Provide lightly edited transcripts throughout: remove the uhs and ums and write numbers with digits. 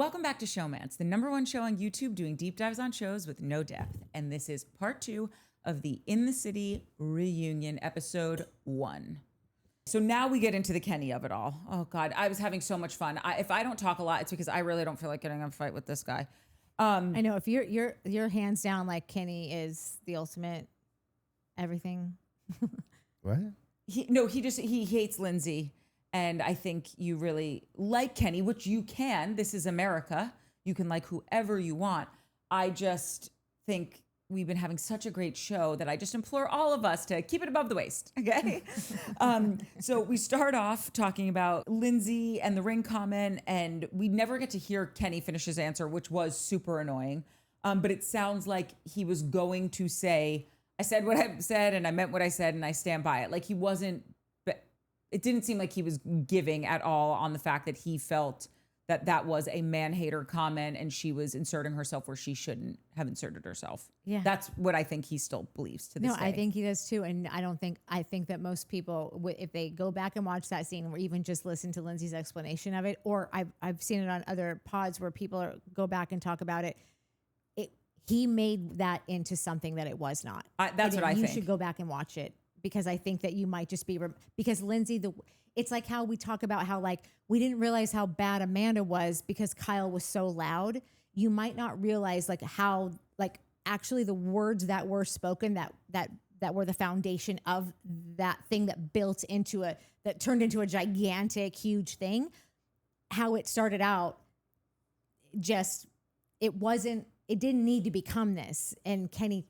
Welcome back to Showmance, the #1 show on YouTube doing deep dives on shows with no depth. And this is part 2 of the In the City reunion, episode 1. So now we get into the Kenny of it all. Oh God, I was having so much fun. If I don't talk a lot, it's because I really don't feel like getting in a fight with this guy. I know if you're hands down like Kenny is the ultimate everything. What? He hates Lindsay. And I think you really like Kenny, which you can. This is America. You can like whoever you want. I just think we've been having such a great show that I just implore all of us to keep it above the waist, okay? So we start off talking about Lindsay and the ring comment, and we never get to hear Kenny finish his answer, which was super annoying. But it sounds like he was going to say, I said what I said, and I meant what I said, and I stand by it. Like he wasn't, it didn't seem like he was giving at all on the fact that he felt that that was a man-hater comment and she was inserting herself where she shouldn't have inserted herself. Yeah. That's what I think he still believes to this day. No, I think he does too. And I think that most people, if they go back and watch that scene or even just listen to Lindsay's explanation of it, or I've seen it on other pods where people go back and talk about it, he made that into something that it was not. That's what I think. You should go back and watch it. Because I think that you might just be, because Lindsay, it's like how we talk about how like, we didn't realize how bad Amanda was because Kyle was so loud. You might not realize like how, like actually the words that were spoken that were the foundation of that thing that that turned into a gigantic, huge thing. How it started out, it didn't need to become this. And Kenny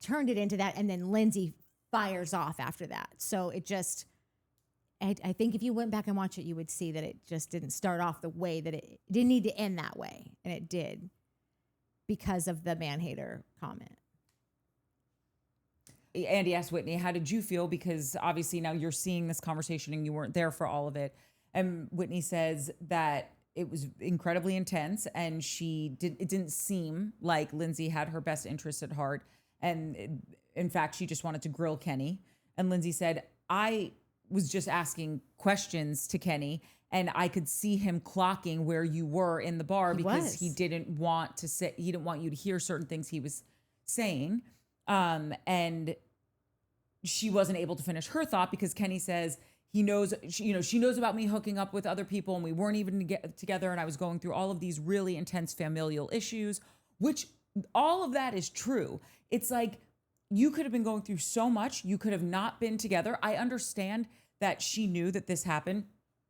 turned it into that. And then Lindsay fires off after that. So it just, I think if you went back and watched it, you would see that it just didn't start off the way that it didn't need to end that way. And it did because of the man-hater comment. Andy asked Whitney, how did you feel? Because obviously now you're seeing this conversation and you weren't there for all of it. And Whitney says that it was incredibly intense and it didn't seem like Lindsay had her best interests at heart. And in fact, she just wanted to grill Kenny. And Lindsay said, I was just asking questions to Kenny and I could see him clocking where you were in the bar because he didn't want you to hear certain things he was saying. And she wasn't able to finish her thought because Kenny says she knows about me hooking up with other people and we weren't even together. And I was going through all of these really intense familial issues, which all of that is true. It's like, you could have been going through so much. You could have not been together. I understand that she knew that this happened.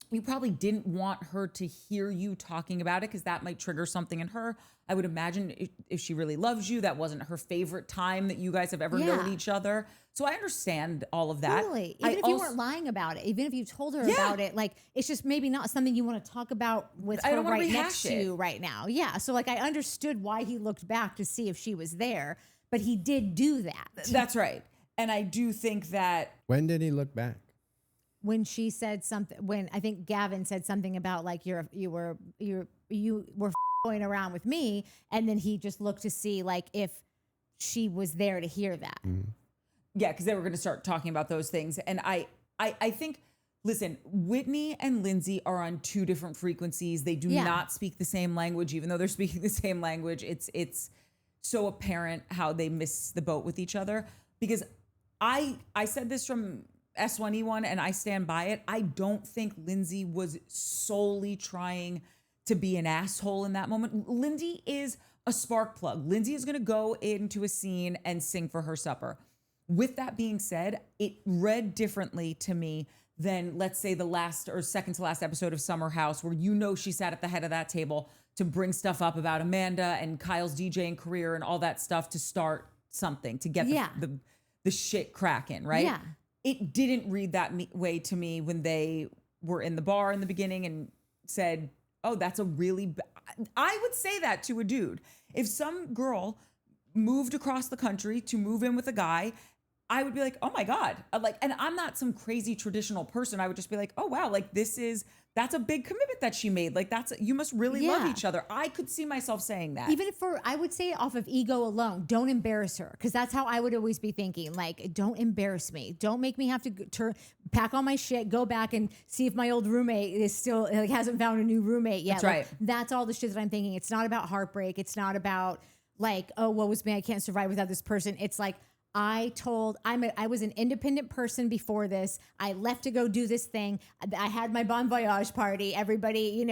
You probably didn't want her to hear you talking about it because that might trigger something in her. I would imagine if she really loves you, that wasn't her favorite time that you guys have ever known each other. So I understand all of that. Totally. Even if you weren't lying about it, even if you told her about it, like it's just maybe not something you want to talk about with her right next to you right now. Yeah. So like I understood why he looked back to see if she was there. But he did do that. That's right. And I do think that... When did he look back? When she said something, when I think Gavin said something about like you were going around with me. And then he just looked to see like if she was there to hear that. Mm-hmm. Yeah, because they were going to start talking about those things. And I think, listen, Whitney and Lindsay are on 2 different frequencies. They do not speak the same language, even though they're speaking the same language. It's so apparent how they miss the boat with each other. Because I said this from S1E1 and I stand by it. I don't think Lindsay was solely trying to be an asshole in that moment. Lindsay is a spark plug. Lindsay is going to go into a scene and sing for her supper. With that being said, it read differently to me than, let's say, the last or second to last episode of Summer House, where she sat at the head of that table to bring stuff up about Amanda and Kyle's DJing career and all that stuff to start something, to get the shit cracking, right? Yeah. It didn't read that way to me when they were in the bar in the beginning and said, oh, that's a really... I would say that to a dude. If some girl moved across the country to move in with a guy I would be like, oh my God. And I'm not some crazy traditional person. I would just be like, oh wow, like that's a big commitment that she made. Like you must really love Yeah. each other. I could see myself saying that. Even I would say off of ego alone, don't embarrass her. Cause that's how I would always be thinking. Like, don't embarrass me. Don't make me have to pack all my shit, go back and see if my old roommate is still, like, hasn't found a new roommate yet. That's Like, right. that's all the shit that I'm thinking. It's not about heartbreak. It's not about like, oh, woe was me, I can't survive without this person. It's like, I was an independent person before this. I left to go do this thing. I had my bon voyage party. Everybody,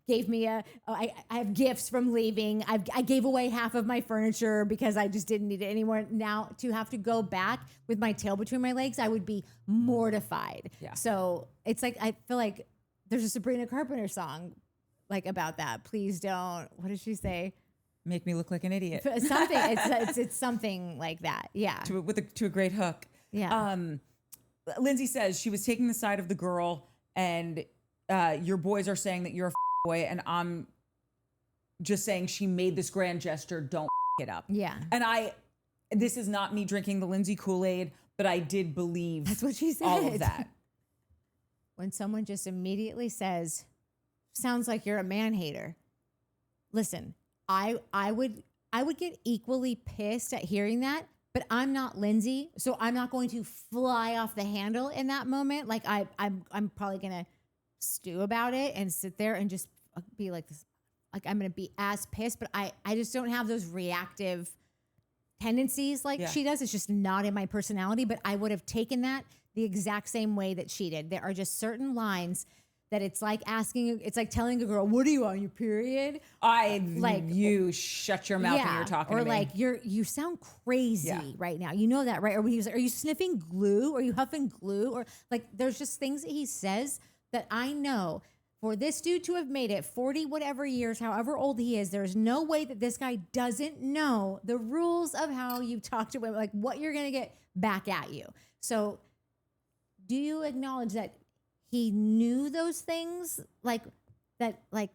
gave me I have gifts from leaving. I gave away half of my furniture because I just didn't need it anymore. Now to have to go back with my tail between my legs, I would be mortified. Yeah. So it's like, I feel like there's a Sabrina Carpenter song like about that. Please don't. What did she say? Make me look like an idiot. Something. It's something like that. Yeah. To a great hook. Yeah. Lindsay says she was taking the side of the girl, and your boys are saying that you're a boy, and I'm just saying she made this grand gesture. Don't it up. Yeah. And this is not me drinking the Lindsay Kool-Aid, but I did believe That's what she said. all of that. When someone just immediately says, sounds like you're a man hater. Listen, I would get equally pissed at hearing that, but I'm not Lindsay, so I'm not going to fly off the handle in that moment. Like I'm probably gonna stew about it and sit there and just be like this. Like I'm gonna be as pissed, but I just don't have those reactive tendencies like she does. It's just not in my personality. But I would have taken that the exact same way that she did. There are just certain lines that it's like telling a girl, "What are you on your period?" You shut your mouth when you're talking to me. Or like you sound crazy right now. You know that, right? Or when he was like, "Are you sniffing glue? Are you huffing glue?" Or like there's just things that he says that I know for this dude to have made it 40 whatever years, however old he is, there's no way that this guy doesn't know the rules of how you talk to women, like what you're gonna get back at you. So do you acknowledge that he knew those things, like that, like,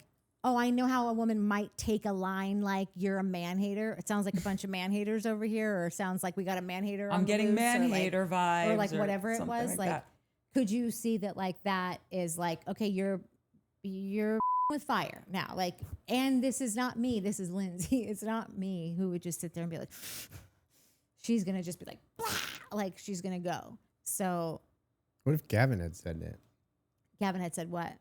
oh, I know how a woman might take a line like "you're a man hater"? It sounds like a bunch of man haters over here, or sounds like we got a man hater. I'm getting man like, hater vibes, or like whatever it was. Like, that. could you see that? Like that is like, okay, you're with fire now. Like, and this is not me. This is Lindsay. It's not me who would just sit there and be like, she's gonna just be like, blah, like she's gonna go. So, What if Gavin had said it? Gavin had said what?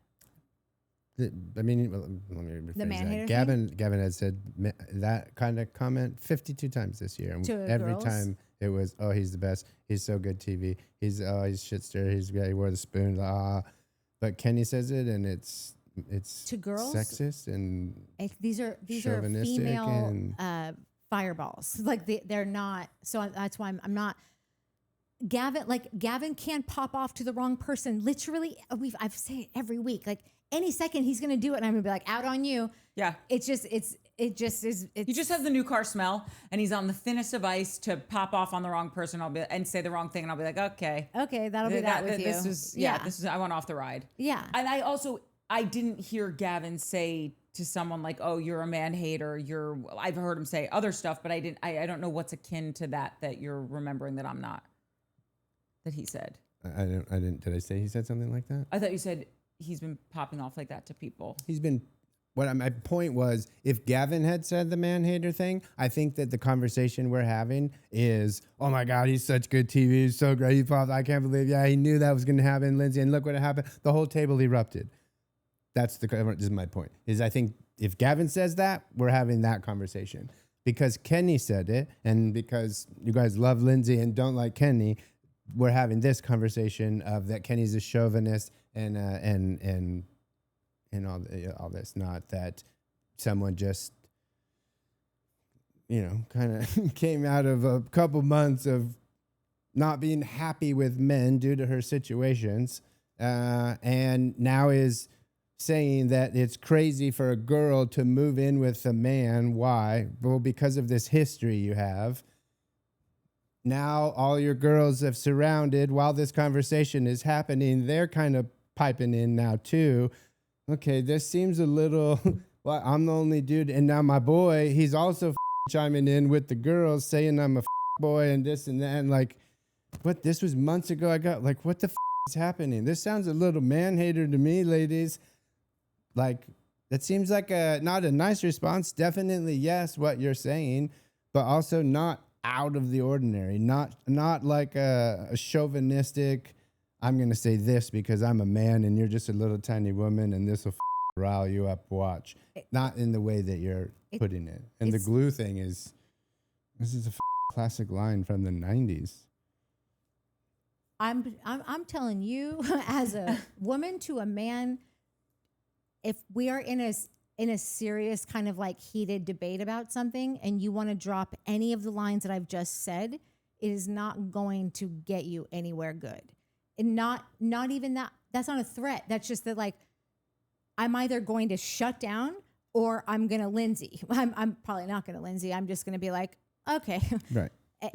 I mean, let me rephrase The man hater that. Gavin had said that kind of comment 52 times this year. And To every girls? time it was, "Oh, he's the best. He's so good TV. He's shitster. He wore the spoon." But Kenny says it, and it's To girls? sexist and These are chauvinistic female fireballs. Like they're not. So that's why I'm not. Gavin can pop off to the wrong person. Literally, I've said it every week. Like any second he's gonna do it, and I'm gonna be like, out on you. Yeah. It just is. He just has the new car smell, and he's on the thinnest of ice to pop off on the wrong person. And say the wrong thing, and I'll be like, okay, that'll be that with you. This is I went off the ride. Yeah. And I didn't hear Gavin say to someone like, "Oh, you're a man hater." I've heard him say other stuff, but I don't know what's akin to that you're remembering that I'm not. That he said. I didn't. Did I say he said something like that? I thought you said he's been popping off like that to people. He's been. My point was, if Gavin had said the man hater thing, I think that the conversation we're having is, "Oh my God, he's such good TV. He's so great. He popped. I can't believe. Yeah, he knew that was going to happen, Lindsay. And look what happened. The whole table erupted." This is my point. I think if Gavin says that, we're having that conversation. Because Kenny said it, and because you guys love Lindsay and don't like Kenny, we're having this conversation of that Kenny's a chauvinist and all this, not that someone just, kind of came out of a couple months of not being happy with men due to her situations, and now is saying that it's crazy for a girl to move in with a man. Why? Well, because of this history you have. Now all your girls have surrounded while this conversation is happening. They're kind of piping in now too. Okay, this seems a little, well, I'm the only dude. And now my boy, he's also chiming in with the girls saying I'm a boy and this and that. And like, what? This was months ago. I got like, what the is happening? This sounds a little man-hater to me, ladies. Like, that seems like not a nice response. Definitely, yes, what you're saying, but also not out of the ordinary. Not like a chauvinistic, I'm going to say this because I'm a man and you're just a little tiny woman and this will rile you up, watch. Not in the way that you're putting it. And the glue thing is, this is a classic line from the 90s. I'm telling you, as a woman to a man, if we are in a serious kind of like heated debate about something and you want to drop any of the lines that I've just said, it is not going to get you anywhere good. And not even that. That's not a threat. That's just that, like, I'm either going to shut down or I'm going to Lindsay. I'm probably not going to Lindsay. I'm just going to be like, okay. Right.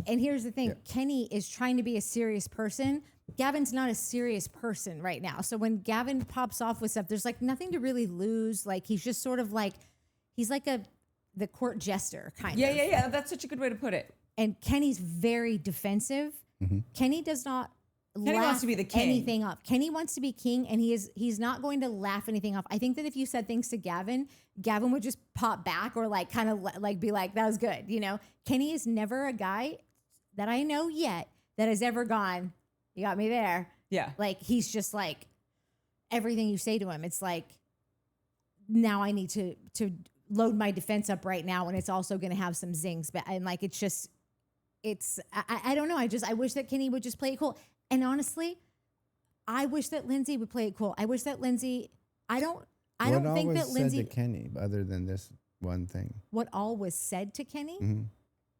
And here's the thing. Kenny is trying to be a serious person. Gavin's not a serious person right now. So when Gavin pops off with stuff, there's like nothing to really lose. Like, he's just sort of like, he's like the court jester kind of. Yeah. That's such a good way to put it. And Kenny's very defensive. Mm-hmm. Kenny does not Kenny wants to be the king. Anything up. Kenny wants to be king, and he's not going to laugh anything off. I think that if you said things to Gavin would just pop back or like kind of like be like, that was good, you know? Kenny is never a guy that I know yet that has ever gone, you got me there. Yeah. Like, he's just like, everything you say to him, it's like, now I need to load my defense up right now, and it's also going to have some zings. But and like, it's just, I don't know. I wish that Kenny would just play it cool. And honestly, I wish that Lindsay would play it cool. I wish that Lindsay, I don't think that Lindsay said to Kenny other than this one thing. What all was said to Kenny? Mm-hmm.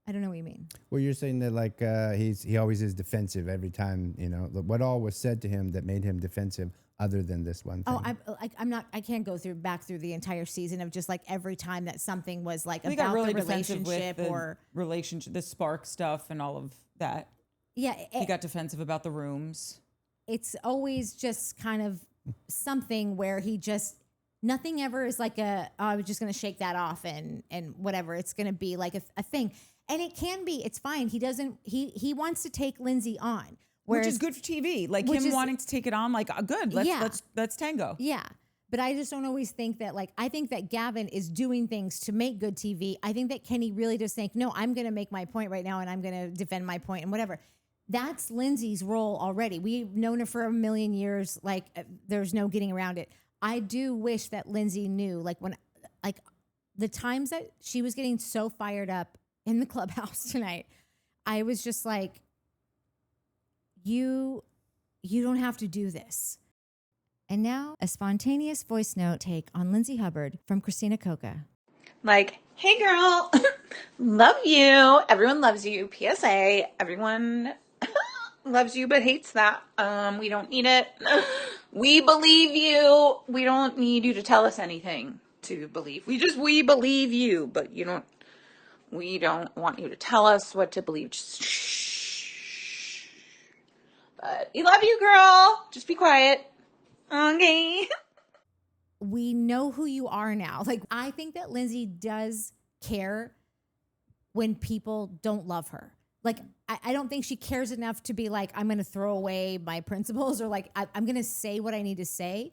I don't know what you mean. Well, you're saying that like he always is defensive every time, you know. What all was said to him that made him defensive other than this one thing? Oh, I'm not. I can't go back through the entire season of just like every time that something was like We about got really the defensive relationship with the or relationship, the spark stuff, and all of that. Yeah, He got defensive about the rooms. It's always just kind of something where he just nothing ever is like I was just going to shake that off and whatever. It's going to be like a thing. And it can be. It's fine. He wants to take Lindsay on. Which is good for TV. Like him wanting to take it on, like, good. Let's tango. Yeah. But I just don't always think that, like, I think that Gavin is doing things to make good TV. I think that Kenny really does think, no, I'm going to make my point right now and I'm going to defend my point and whatever. That's Lindsay's role already. We've known her for a million years. Like, there's no getting around it. I do wish that Lindsay knew, like, when, like, the times that she was getting so fired up in the clubhouse tonight, I was just like, you don't have to do this. And now, a spontaneous voice note take on Lindsay Hubbard from Christina Cooke. Like, hey girl, love you. Everyone loves you. PSA, everyone loves you but hates that. We don't need it. We believe you. We don't need you to tell us anything to believe. We believe you, but we don't want you to tell us what to believe. Just shh. But we love you, girl. Just be quiet. Okay. We know who you are now. Like, I think that Lindsay does care when people don't love her. Like, I don't think she cares enough to be like, I'm going to throw away my principles or like, I'm going to say what I need to say.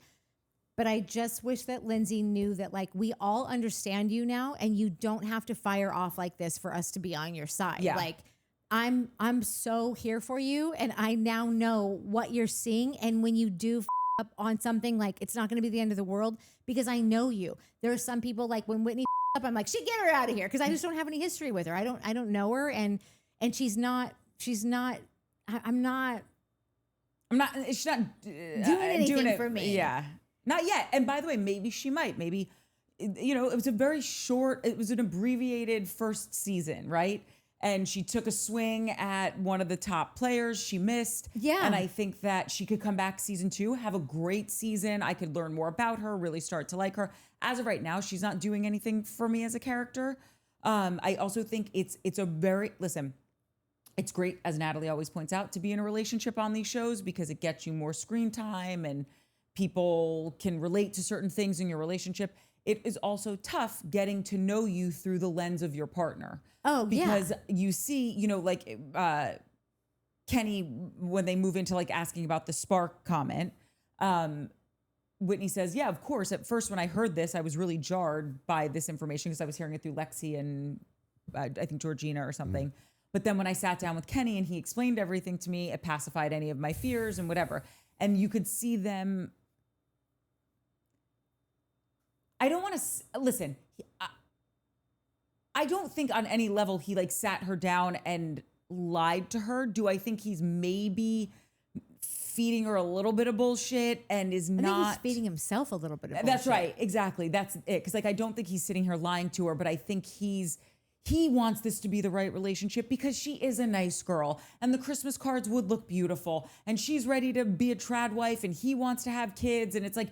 But I just wish that Lindsay knew that, like, we all understand you now and you don't have to fire off like this for us to be on your side. Yeah. Like, I'm so here for you and I now know what you're seeing. And when you do up on something, like, it's not going to be the end of the world because I know you. There are some people, like, when Whitney up, I'm like, get her out of here because I just don't have any history with her. I don't know her, and she's not doing anything for me. Yeah, not yet. And by the way, maybe she might. Maybe, it was it was an abbreviated first season, right? And she took a swing at one of the top players. She missed. Yeah. And I think that she could come back season 2, have a great season. I could learn more about her, really start to like her. As of right now, she's not doing anything for me as a character. I also think it's great, as Natalie always points out, to be in a relationship on these shows because it gets you more screen time and people can relate to certain things in your relationship. It is also tough getting to know you through the lens of your partner. Oh, because you see, Kenny, when they move into like asking about the spark comment, Whitney says, yeah, of course. At first, when I heard this, I was really jarred by this information because I was hearing it through Lexi and I think Georgina or something. But then when I sat down with Kenny and he explained everything to me, it pacified any of my fears and whatever. And you could see them. I don't want to listen. I don't think on any level he like sat her down and lied to her. Do I think he's maybe feeding her a little bit of bullshit and is I not think he's feeding himself a little bit of bullshit. That's right. Exactly. That's it. Because like I don't think he's sitting here lying to her, but I think he wants this to be the right relationship because she is a nice girl and the Christmas cards would look beautiful and she's ready to be a trad wife and he wants to have kids. And it's like,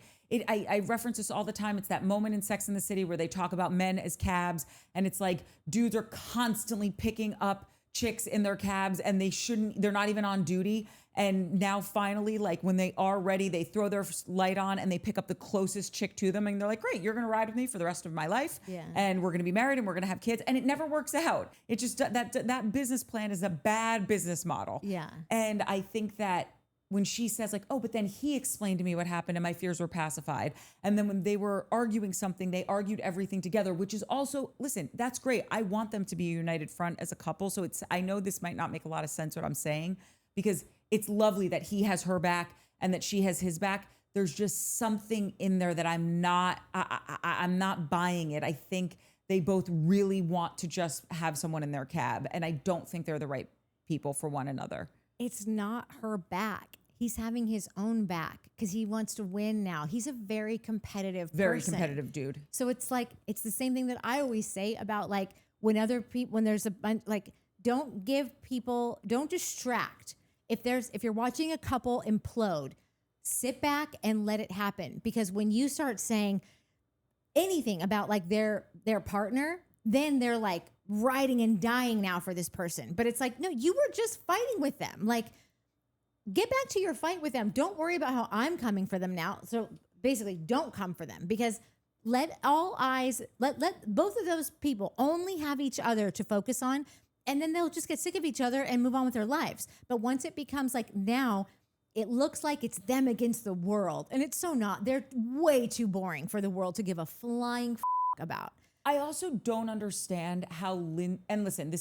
I reference this all the time. It's that moment in Sex and the City where they talk about men as cabs and it's like dudes are constantly picking up chicks in their cabs and they're not even on duty. And now finally, like when they are ready, they throw their light on and they pick up the closest chick to them. And they're like, great, you're going to ride with me for the rest of my life. Yeah. And we're going to be married and we're going to have kids. And it never works out. It just, that business plan is a bad business model. Yeah. And I think that when she says like, oh, but then he explained to me what happened and my fears were pacified. And then when they were arguing something, they argued everything together, which is also, listen, that's great. I want them to be a united front as a couple. So I know this might not make a lot of sense what I'm saying because it's lovely that he has her back and that she has his back. There's just something in there that I'm not buying it. I think they both really want to just have someone in their cab. And I don't think they're the right people for one another. It's not her back. He's having his own back because he wants to win now. He's a very competitive person. Competitive dude. So it's like, it's the same thing that I always say about like when other people, when there's a bunch, like don't distract. If you're watching a couple implode, sit back and let it happen. Because when you start saying anything about like their partner, then they're like riding and dying now for this person. But it's like, no, you were just fighting with them. Like, get back to your fight with them. Don't worry about how I'm coming for them now. So basically, don't come for them because let both of those people only have each other to focus on. And then they'll just get sick of each other and move on with their lives. But once it becomes like now, it looks like it's them against the world. And it's so not. They're way too boring for the world to give a flying about. I also don't understand how and listen,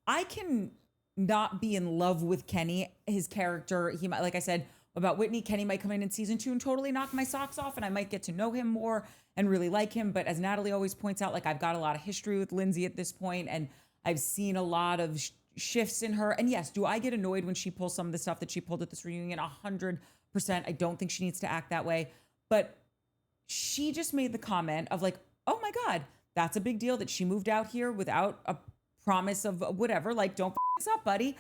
I can not be in love with Kenny, his character. He might, like I said about Whitney, Kenny might come in season 2 and totally knock my socks off and I might get to know him more and really like him. But as Natalie always points out, like I've got a lot of history with Lindsay at this point and I've seen a lot of shifts in her. And yes, do I get annoyed when she pulls some of the stuff that she pulled at this reunion? 100%. I don't think she needs to act that way. But she just made the comment of like, oh my God, that's a big deal that she moved out here without a promise of whatever. Like, don't f this up, buddy.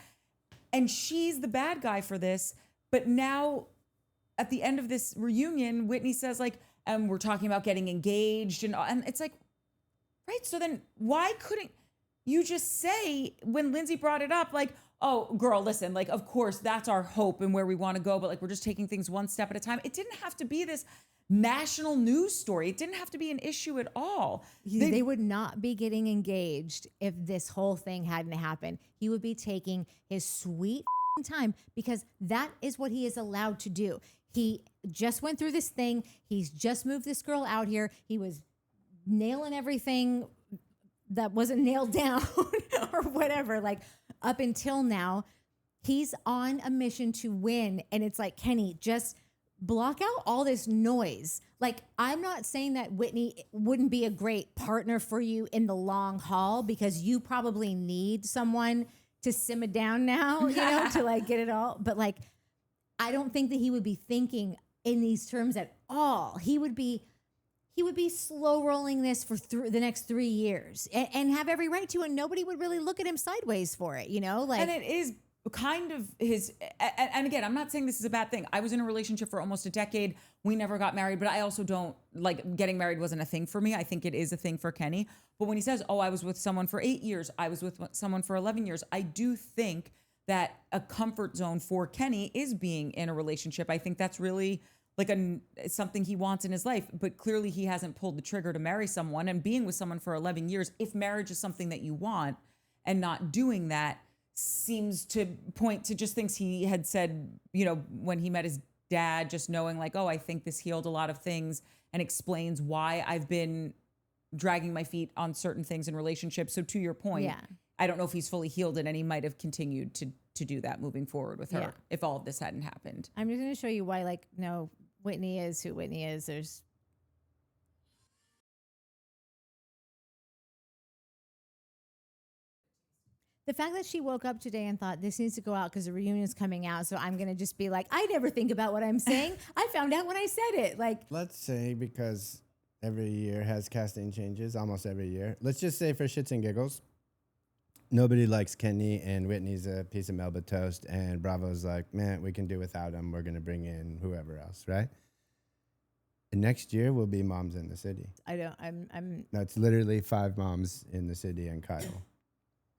And she's the bad guy for this. But now at the end of this reunion, Whitney says like, and we're talking about getting engaged and it's like, right. So then why couldn't you just say when Lindsay brought it up, like, oh girl, listen, like, of course that's our hope and where we want to go. But like, we're just taking things one step at a time. It didn't have to be this national news story. It didn't have to be an issue at all. They would not be getting engaged if this whole thing hadn't happened. He would be taking his sweet time because that is what he is allowed to do. He just went through this thing. He's just moved this girl out here. He was nailing everything that wasn't nailed down or whatever. Like up until now, he's on a mission to win. And it's like, Kenny, just block out all this noise. Like, I'm not saying that Whitney wouldn't be a great partner for you in the long haul because you probably need someone to simmer down now, you know, to like get it all. But like, I don't think that he would be thinking in these terms at all. He would be slow rolling this for the next 3 years and have every right to, and nobody would really look at him sideways for it, you know? Like, and it is kind of his, and again, I'm not saying this is a bad thing. I was in a relationship for almost a decade. We never got married, but I also don't like getting married wasn't a thing for me. I think it is a thing for Kenny. But when he says, oh, I was with someone for 8 years, I was with someone for 11 years, I do think that a comfort zone for Kenny is being in a relationship. I think that's really like something he wants in his life, but clearly he hasn't pulled the trigger to marry someone. And being with someone for 11 years, if marriage is something that you want and not doing that seems to point to just things he had said, you know, when he met his dad, just knowing like, oh, I think this healed a lot of things and explains why I've been dragging my feet on certain things in relationships. So to your point, Yeah. I don't know if he's fully healed it, and he might have continued to do that moving forward with her Yeah. if all of this hadn't happened. I'm just going to show you why, like, no, Whitney is who Whitney is. There's the fact that she woke up today and thought this needs to go out because the reunion's coming out. So I'm going to just be like, I never think about what I'm saying. I found out when I said it. Like, Let's say, because every year has casting changes, almost every year. Let's just say for shits and giggles, nobody likes Kenny and Whitney's a piece of Melba toast, and Bravo's like, man, we can do without him. We're going to bring in whoever else, right? And next year will be Moms in the City. I'm That's literally 5 moms in the city and Kyle.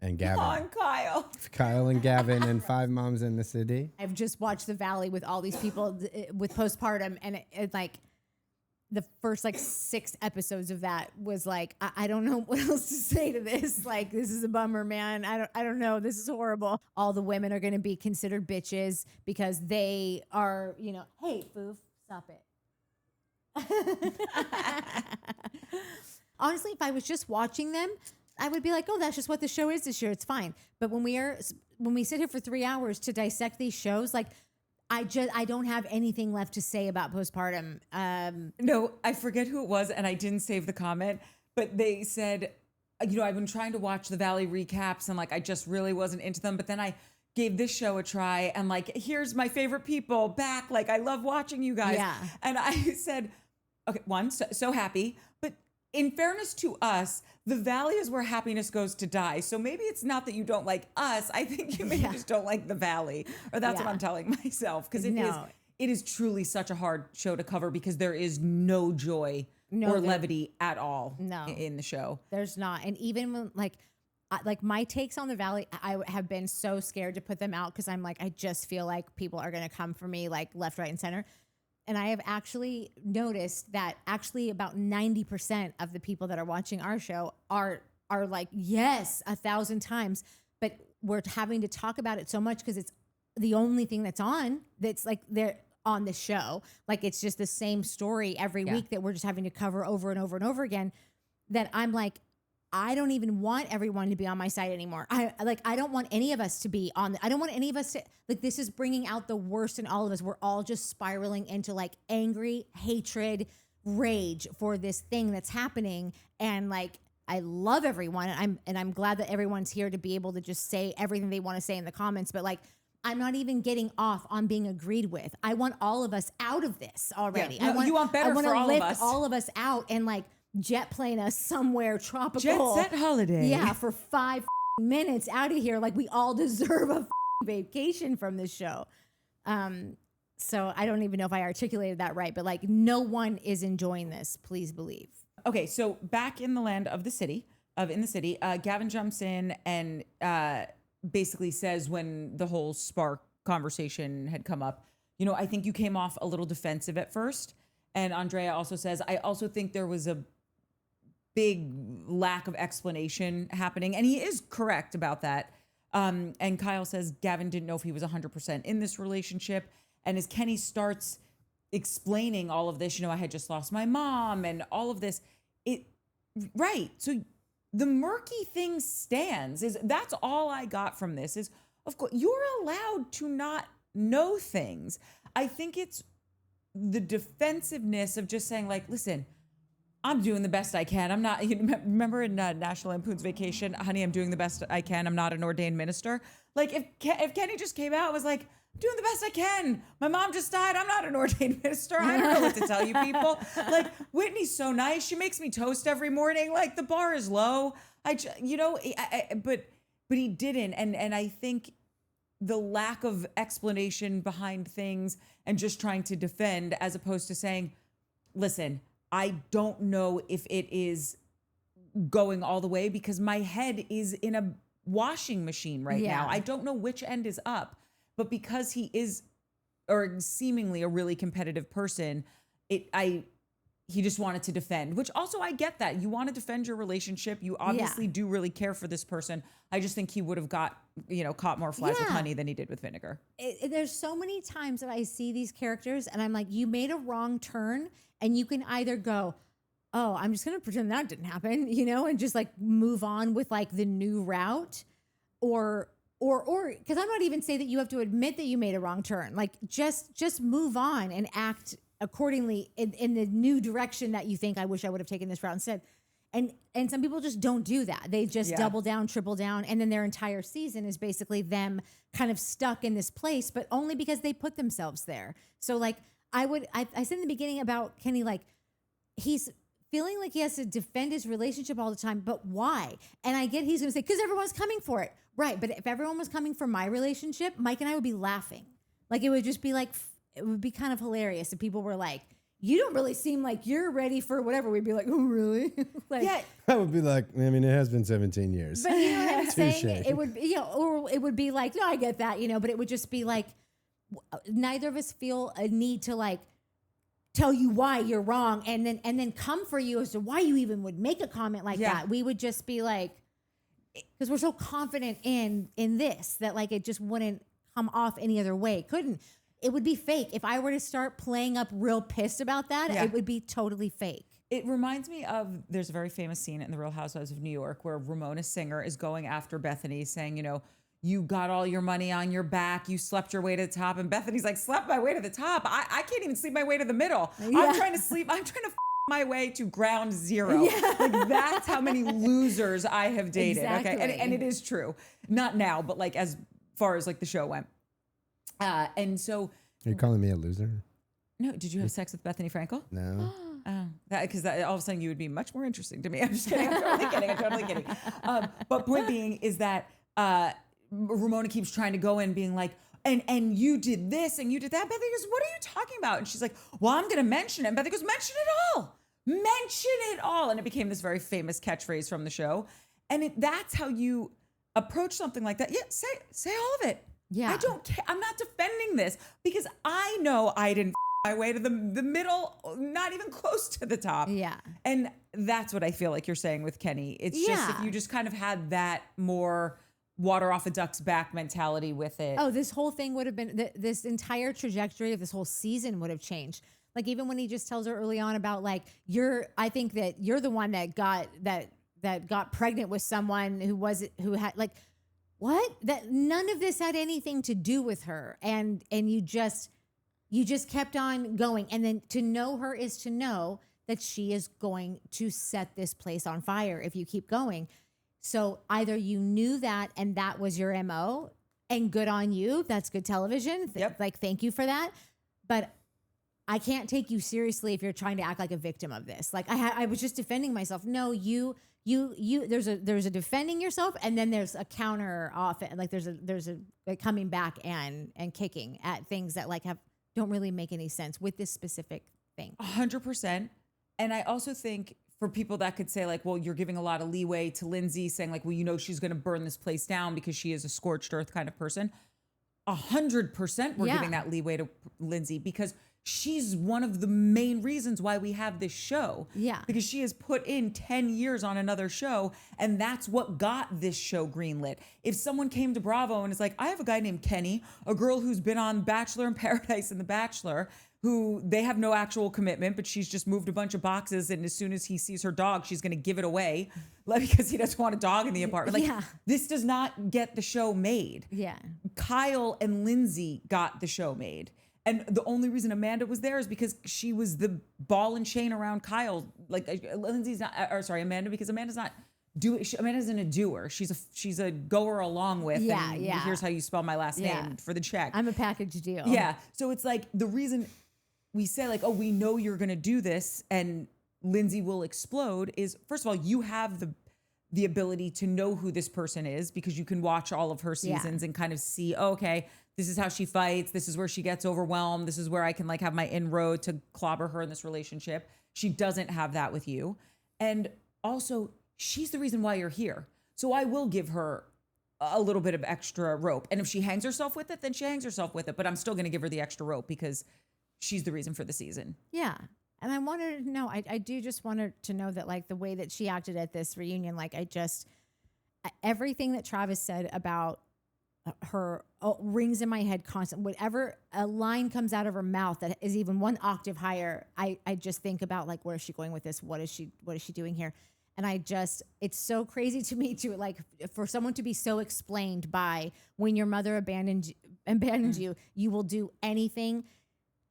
And Gavin. Come on, Kyle. Kyle and Gavin and 5 moms in the city. I've just watched The Valley with all these people with postpartum, and it like the first like 6 episodes of that was like, I don't know what else to say to this. Like, this is a bummer, man. I don't know. This is horrible. All the women are going to be considered bitches because they are, you know, hey, Foof, stop it. Honestly, if I was just watching them, I would be like, oh, that's just what the show is this year. It's fine. But when we sit here for 3 hours to dissect these shows, like I don't have anything left to say about postpartum. No, I forget who it was, and I didn't save the comment, but they said, you know, I've been trying to watch the Valley recaps, and like I just really wasn't into them. But then I gave this show a try, and like, here's my favorite people back. Like, I love watching you guys. Yeah. And I said, okay, one, so happy. But in fairness to us, the Valley is where happiness goes to die. So maybe it's not that you don't like us. I think you maybe just don't like the Valley, or that's what Yeah. I'm telling myself, because No. it is truly such a hard show to cover because there is no joy or levity at all in the show. There's not. And even when like my takes on the Valley, I have been so scared to put them out because I'm like, I just feel like people are going to come for me like left, right, and center. And I have actually noticed that actually about 90% of the people that are watching our show are like, yes, 1,000 times. But we're having to talk about it so much because it's the only thing that's on that's like they're on the show. Like it's just the same story every week that we're just having to cover over and over and over again, that I'm like, I don't even want everyone to be on my side anymore. I don't want any of us to be on. I don't want any of us to, like, this is bringing out the worst in all of us. We're all just spiraling into like angry, hatred, rage for this thing that's happening. And like, I love everyone, and I'm glad that everyone's here to be able to just say everything they want to say in the comments. But like, I'm not even getting off on being agreed with. I want all of us out of this already. Yeah. No, you want better for all of us. All of us out and like jet plane us somewhere tropical. Jet set holiday. Yeah, for 5 minutes out of here. Like we all deserve a vacation from this show. So I don't even know if I articulated that right, but like no one is enjoying this. Please believe. Okay, so back in the land of the city, Gavin jumps in and basically says, when the whole spark conversation had come up, you know, I think you came off a little defensive at first. And Andrea also says, I also think there was a big lack of explanation happening. And he is correct about that. And Kyle says Gavin didn't know if he was 100% in this relationship. And as Kenny starts explaining all of this, you know, I had just lost my mom and all of this. Right. So the murky thing stands. That's all I got from this is, of course, you're allowed to not know things. I think it's the defensiveness of just saying like, listen, I'm doing the best I can. I'm not, you remember in National Lampoon's Vacation, honey, I'm doing the best I can. I'm not an ordained minister. Like if Kenny just came out and was like, I'm doing the best I can. My mom just died. I'm not an ordained minister. I don't know what to tell you people. Like Whitney's so nice. She makes me toast every morning. Like the bar is low. But he didn't. And I think the lack of explanation behind things and just trying to defend as opposed to saying, listen, I don't know if it is going all the way because my head is in a washing machine right now. I don't know which end is up, but because he is, or seemingly a really competitive person, he just wanted to defend, which also I get that. You want to defend your relationship. You obviously do really care for this person. I just think he would have caught more flies with honey than he did with vinegar. There's so many times that I see these characters and I'm like, you made a wrong turn, and you can either go, oh, I'm just going to pretend that didn't happen, and just like move on with like the new route, or because I'm not even saying that you have to admit that you made a wrong turn. Like just move on and act accordingly in the new direction that you think, I wish I would have taken this route instead. And some people just don't do that. They just double down, triple down. And then their entire season is basically them kind of stuck in this place, but only because they put themselves there. So like I said in the beginning about Kenny, like he's feeling like he has to defend his relationship all the time, but why? And I get he's going to say, because everyone's coming for it. Right. But if everyone was coming for my relationship, Mike and I would be laughing. Like it would just be like, it would be kind of hilarious if people were like, you don't really seem like you're ready for whatever. We'd be like, oh, really? Like, I would be like, I mean, it has been 17 years. But you know what I'm saying? It would, or it would be like, no, I get that, but it would just be like, neither of us feel a need to like tell you why you're wrong and then come for you as to why you even would make a comment like that. We would just be like, because we're so confident in this that like it just wouldn't come off any other way. It would be fake. If I were to start playing up real pissed about that, it would be totally fake. It reminds me of, there's a very famous scene in The Real Housewives of New York where Ramona Singer is going after Bethany saying, you got all your money on your back. You slept your way to the top. And Bethany's like, slept my way to the top. I can't even sleep my way to the middle. Yeah. I'm trying to my way to ground zero. Yeah. Like that's how many losers I have dated. Exactly. Okay. And it is true. Not now, but like as far as like the show went. And so, are you calling me a loser? No. Did you have sex with Bethany Frankel? No. Because all of a sudden you would be much more interesting to me. I'm just kidding. I'm totally kidding. But point being is that Ramona keeps trying to go in, being like, and you did this and you did that. Bethany goes, what are you talking about? And she's like, well, I'm going to mention it. And Bethany goes, mention it all. Mention it all. And it became this very famous catchphrase from the show. And that's how you approach something like that. Yeah, say all of it. Yeah. I don't care. I'm not defending this because I know I didn't my way to the middle, not even close to the top. Yeah. And that's what I feel like you're saying with Kenny. It's just if you just kind of had that more water off a duck's back mentality with it. Oh, this whole thing would have been, this entire trajectory of this whole season would have changed. Like even when he just tells her early on about like, I think that you're the one that got pregnant with someone who had like, what? That none of this had anything to do with her. And you just kept on going. And then to know her is to know that she is going to set this place on fire if you keep going. So either you knew that and that was your MO and good on you. That's good television. Yep. Like, thank you for that. But I can't take you seriously if you're trying to act like a victim of this. Like I was just defending myself. No, you there's a defending yourself and then there's a counter off it. Like there's a like coming back and kicking at things that like don't really make any sense with this specific thing. 100%. And I also think for people that could say like, well, you're giving a lot of leeway to Lindsay saying like, well, she's going to burn this place down because she is a scorched earth kind of person. 100% we're giving that leeway to Lindsay because she's one of the main reasons why we have this show. Yeah. Because she has put in 10 years on another show and that's what got this show greenlit. If someone came to Bravo and is like, I have a guy named Kenny, a girl who's been on Bachelor in Paradise and The Bachelor, who they have no actual commitment, but she's just moved a bunch of boxes. And as soon as he sees her dog, she's going to give it away because he doesn't want a dog in the apartment. Like this does not get the show made. Yeah. Kyle and Lindsay got the show made. And the only reason Amanda was there is because she was the ball and chain around Kyle. Like Lindsay's not, or sorry, Amanda, because Amanda's not Amanda's in a doer. She's a goer along with. Yeah, and yeah. Here's how you spell my last name for the check. I'm a package deal. Yeah. So it's like the reason we say like, oh, we know you're going to do this and Lindsay will explode is, first of all, you have the ability to know who this person is because you can watch all of her seasons and kind of see, oh, okay, this is how she fights. This is where she gets overwhelmed. This is where I can like have my inroad to clobber her in this relationship. She doesn't have that with you. And also she's the reason why you're here. So I will give her a little bit of extra rope. And if she hangs herself with it, then she hangs herself with it. But I'm still going to give her the extra rope because she's the reason for the season. Yeah. And I wanted to know, I do just want her to know that like the way that she acted at this reunion, like everything that Travis said about her rings in my head constant. Whatever a line comes out of her mouth that is even one octave higher, I just think about like, where is she going with this? What is she doing here? And it's so crazy to me to like for someone to be so explained by when your mother abandoned you, you will do anything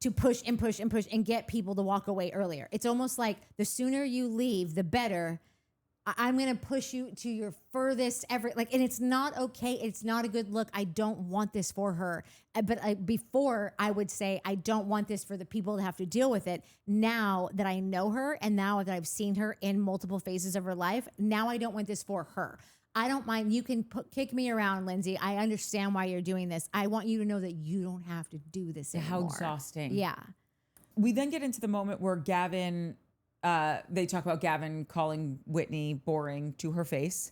to push and push and push and get people to walk away earlier. It's almost like the sooner you leave, the better. I'm going to push you to your furthest ever. Like, and it's not okay. It's not a good look. I don't want this for her. But before I would say, I don't want this for the people that have to deal with it. Now that I know her and now that I've seen her in multiple phases of her life, now I don't want this for her. I don't mind. You can kick me around, Lindsay. I understand why you're doing this. I want you to know that you don't have to do this anymore. How exhausting. Yeah. We then get into the moment where Gavin, they talk about Gavin calling Whitney boring to her face.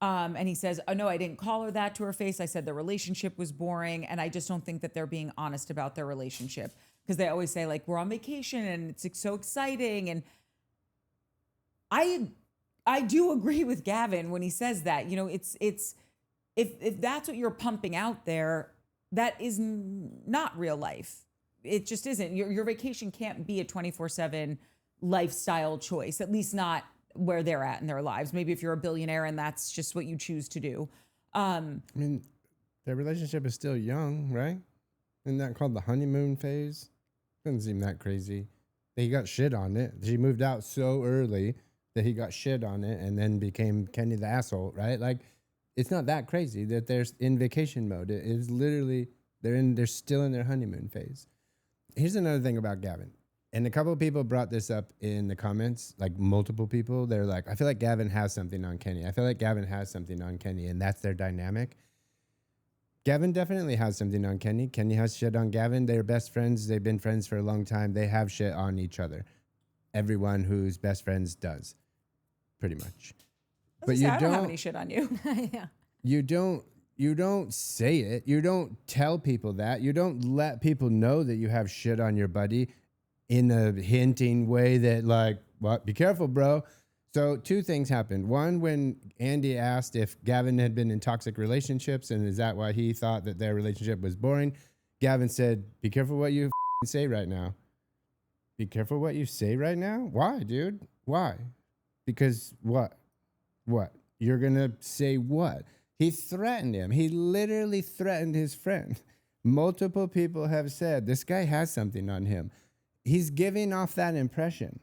And he says, oh, no, I didn't call her that to her face. I said the relationship was boring. And I just don't think that they're being honest about their relationship. Because they always say, like, we're on vacation and it's so exciting. And I do agree with Gavin when he says that. You know, it's if that's what you're pumping out there, that is not real life. It just isn't. Your vacation can't be a 24/7 lifestyle choice, at least not where they're at in their lives. Maybe if you're a billionaire and that's just what you choose to do. I mean, their relationship is still young, right? Isn't that called the honeymoon phase? Doesn't seem that crazy. He got shit on it. She moved out so early that he got shit on it and then became Kenny the asshole, right? Like, it's not that crazy that they're in vacation mode. It is literally, they're still in their honeymoon phase. Here's another thing about Gavin. And a couple of people brought this up in the comments, like multiple people. They're like, I feel like Gavin has something on Kenny. I feel like Gavin has something on Kenny, and that's their dynamic. Gavin definitely has something on Kenny. Kenny has shit on Gavin. They're best friends. They've been friends for a long time. They have shit on each other. Everyone who's best friends does, pretty much. But you don't have any shit on you. Yeah. You don't say it. You don't tell people that. You don't let people know that you have shit on your buddy in a hinting way that, like, what? Be careful, bro. So 2 things happened. One, when Andy asked if Gavin had been in toxic relationships and is that why he thought that their relationship was boring, Gavin said, be careful what you say right now. Be careful what you say right now? Why, dude? Why? Because what? What? You're going to say what? He threatened him. He literally threatened his friend. Multiple people have said this guy has something on him. He's giving off that impression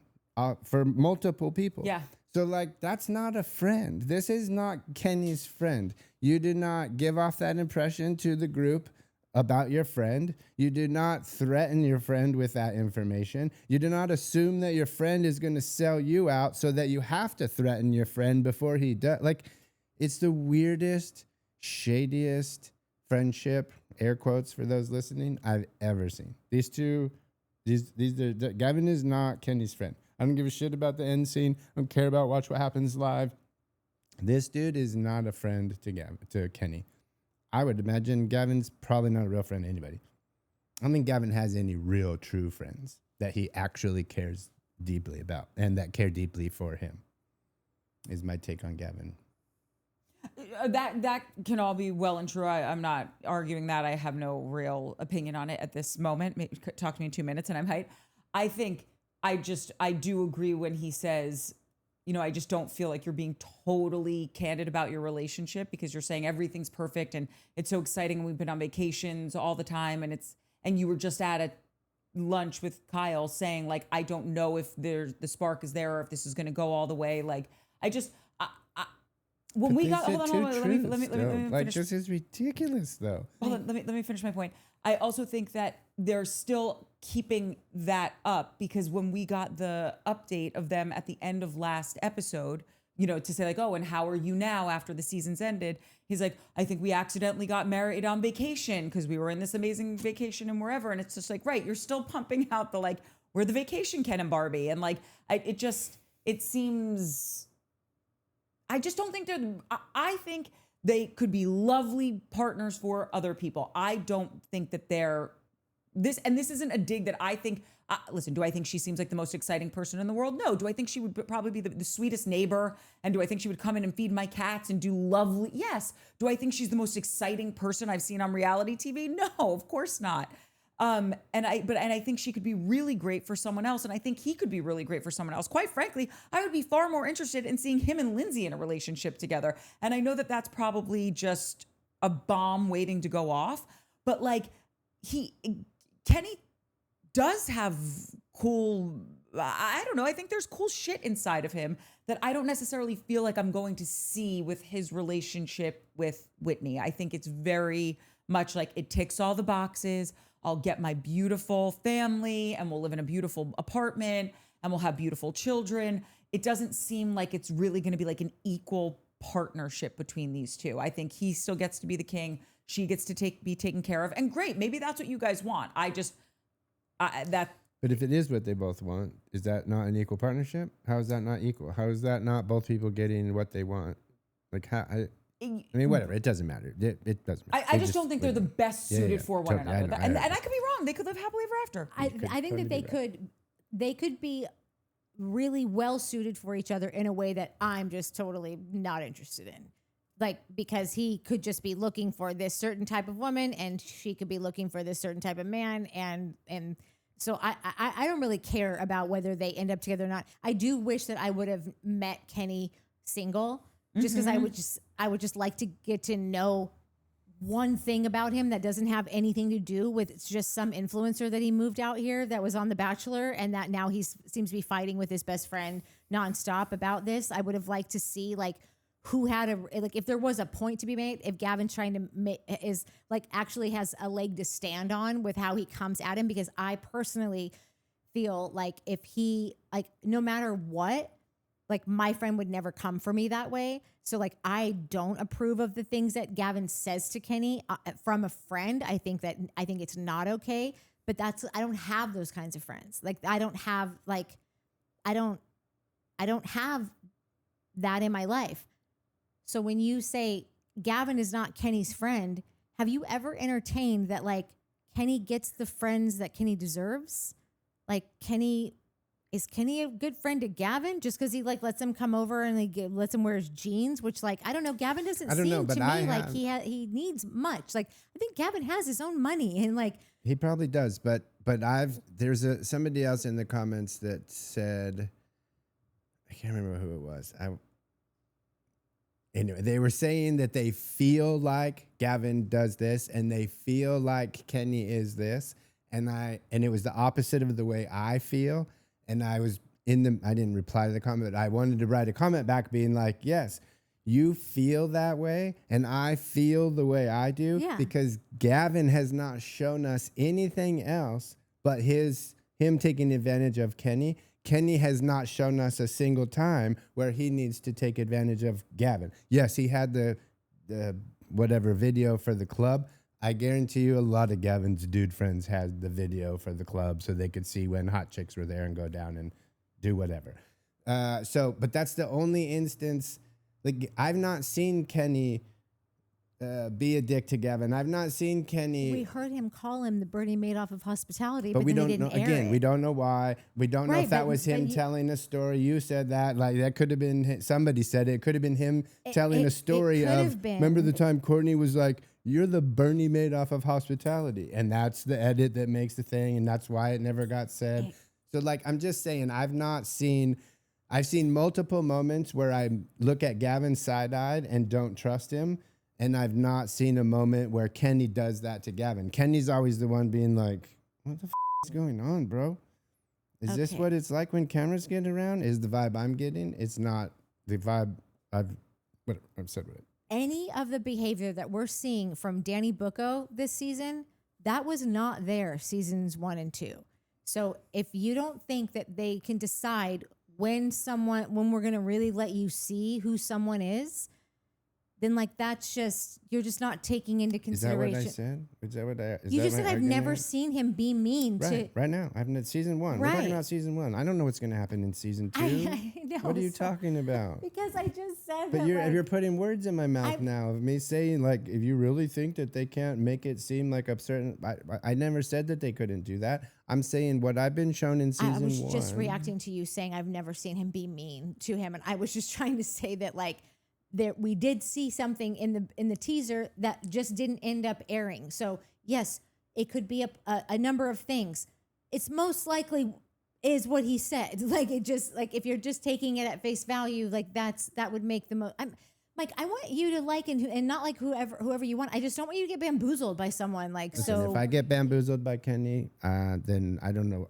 for multiple people. Yeah. So, like, that's not a friend. This is not Kenny's friend. You did not give off that impression to the group about your friend. You did not threaten your friend with that information. You did not assume that your friend is going to sell you out so that you have to threaten your friend before he does. Like, it's the weirdest, shadiest friendship, air quotes for those listening, I've ever seen. These are, Gavin is not Kenny's friend. I don't give a shit about the end scene. I don't care about Watch What Happens Live. This dude is not a friend to Kenny. I would imagine Gavin's probably not a real friend to anybody. I don't think Gavin has any real true friends that he actually cares deeply about and that care deeply for him, is my take on Gavin. That can all be well and true. I'm not arguing that. I have no real opinion on it at this moment. Talk to me in 2 minutes and I'm hyped. I think I do agree when he says, you know, I just don't feel like you're being totally candid about your relationship because you're saying everything's perfect and it's so exciting and we've been on vacations all the time and you were just at a lunch with Kyle saying, like, I don't know if the spark is there or if this is going to go all the way. Like, when we got, hold on, let me finish. Like, this is ridiculous, though. Hold on, let me finish my point. I also think that they're still keeping that up because when we got the update of them at the end of last episode, you know, to say like, oh, and how are you now after the season's ended? He's like, I think we accidentally got married on vacation because we were in this amazing vacation and wherever. And it's just like, right, you're still pumping out the like, we're the vacation Ken and Barbie. And like, it seems, I just don't think I think they could be lovely partners for other people. I don't think that this isn't a dig that I think Listen, do I think she seems like the most exciting person in the world? No. Do I think she would probably be the sweetest neighbor? And do I think she would come in and feed my cats and do lovely? Yes. Do I think she's the most exciting person I've seen on reality TV? No, of course not. And I think she could be really great for someone else. And I think he could be really great for someone else. Quite frankly, I would be far more interested in seeing him and Lindsay in a relationship together. And I know that that's probably just a bomb waiting to go off, but like Kenny does have cool, I don't know. I think there's cool shit inside of him that I don't necessarily feel like I'm going to see with his relationship with Whitney. I think it's very much like it ticks all the boxes. I'll get my beautiful family and we'll live in a beautiful apartment and we'll have beautiful children. It doesn't seem like it's really going to be like an equal partnership between these two. I think he still gets to be the king. She gets to be taken care of. And great, maybe that's what you guys want. But if it is what they both want, is that not an equal partnership? How is that not equal? How is that not both people getting what they want? Like, I mean, whatever. It doesn't matter. It doesn't matter. I just don't think they're the best suited for one totally, another. And I could be wrong. They could live happily ever after. I think that they could be really well suited for each other in a way that I'm just totally not interested in. Like, because he could just be looking for this certain type of woman and she could be looking for this certain type of man. And so I don't really care about whether they end up together or not. I do wish that I would have met Kenny single just because I would just like to get to know one thing about him that doesn't have anything to do with it's just some influencer that he moved out here that was on The Bachelor and that now he seems to be fighting with his best friend nonstop about this. I would have liked to see like who had if there was a point to be made, if Gavin's trying to is like actually has a leg to stand on with how he comes at him, because I personally feel like if he like no matter what, like my friend would never come for me that way. So like I don't approve of the things that Gavin says to Kenny from a friend. I think it's not okay. But I don't have those kinds of friends. Like I don't have that in my life. So when you say Gavin is not Kenny's friend, have you ever entertained that like Kenny gets the friends that Kenny deserves? Like is Kenny a good friend to Gavin just because he like lets him come over and lets him wear his jeans? Which like I don't know. Gavin doesn't seem to me like he needs much. Like I think Gavin has his own money and like he probably does. But there's somebody else in the comments that said, I can't remember who it was. Anyway, they were saying that they feel like Gavin does this and they feel like Kenny is this, and it was the opposite of the way I feel. And I didn't reply to the comment, but I wanted to write a comment back being like, yes, you feel that way and I feel the way I do, because Gavin has not shown us anything else but him taking advantage of Kenny. Kenny has not shown us a single time where he needs to take advantage of Gavin. Yes, he had the whatever video for the club. I guarantee you a lot of Gavin's dude friends had the video for the club so they could see when hot chicks were there and go down and do whatever. But that's the only instance. Like I've not seen Kenny be a dick to Gavin. I've not seen Kenny. We heard him call him the Bernie Madoff of hospitality, but we then don't he didn't know. air Again, it. we don't know why. We don't know if that was him telling a story. You said that. Like that could have been somebody said it. It could have been him telling a story of. Remember the time Courtney was like, "You're the Bernie Madoff of hospitality," and that's the edit that makes the thing, and that's why it never got said. So like, I'm just saying, I've seen multiple moments where I look at Gavin side-eyed and don't trust him. And I've not seen a moment where Kenny does that to Gavin. Kenny's always the one being like, what the is going on, bro? Is this what it's like when cameras get around? Is the vibe I'm getting? It's not the vibe I've said with it. Any of the behavior that we're seeing from Danny Bucco this season, that was not there seasons 1 and 2. So if you don't think that they can decide when we're going to really let you see who someone is, then like that's just you're just not taking into Is that what consideration. I said? Is that what I? Is You that just my said I've never argument? seen him be mean to. Right now. I've been season 1. We're Right. talking about season 1. I don't know what's going to happen in season 2. I know. What are you so- talking about? Because I just said But that. you're putting words in my mouth I'm- now of me saying like, if you really think that they can't make it seem like a certain, I never said that they couldn't do that. I'm saying what I've been shown in season I was 1. just reacting to you saying I've never seen him be mean to him, and I was just trying to say that like there we did see something in the teaser that just didn't end up airing. So yes, it could be a number of things. It's most likely is what he said. Like it just like if you're just taking it at face value, like that would make the most. I'm like I want you to like and not like whoever you want. I just don't want you to get bamboozled by someone like Listen, so. if I get bamboozled by Kenny, then I don't know.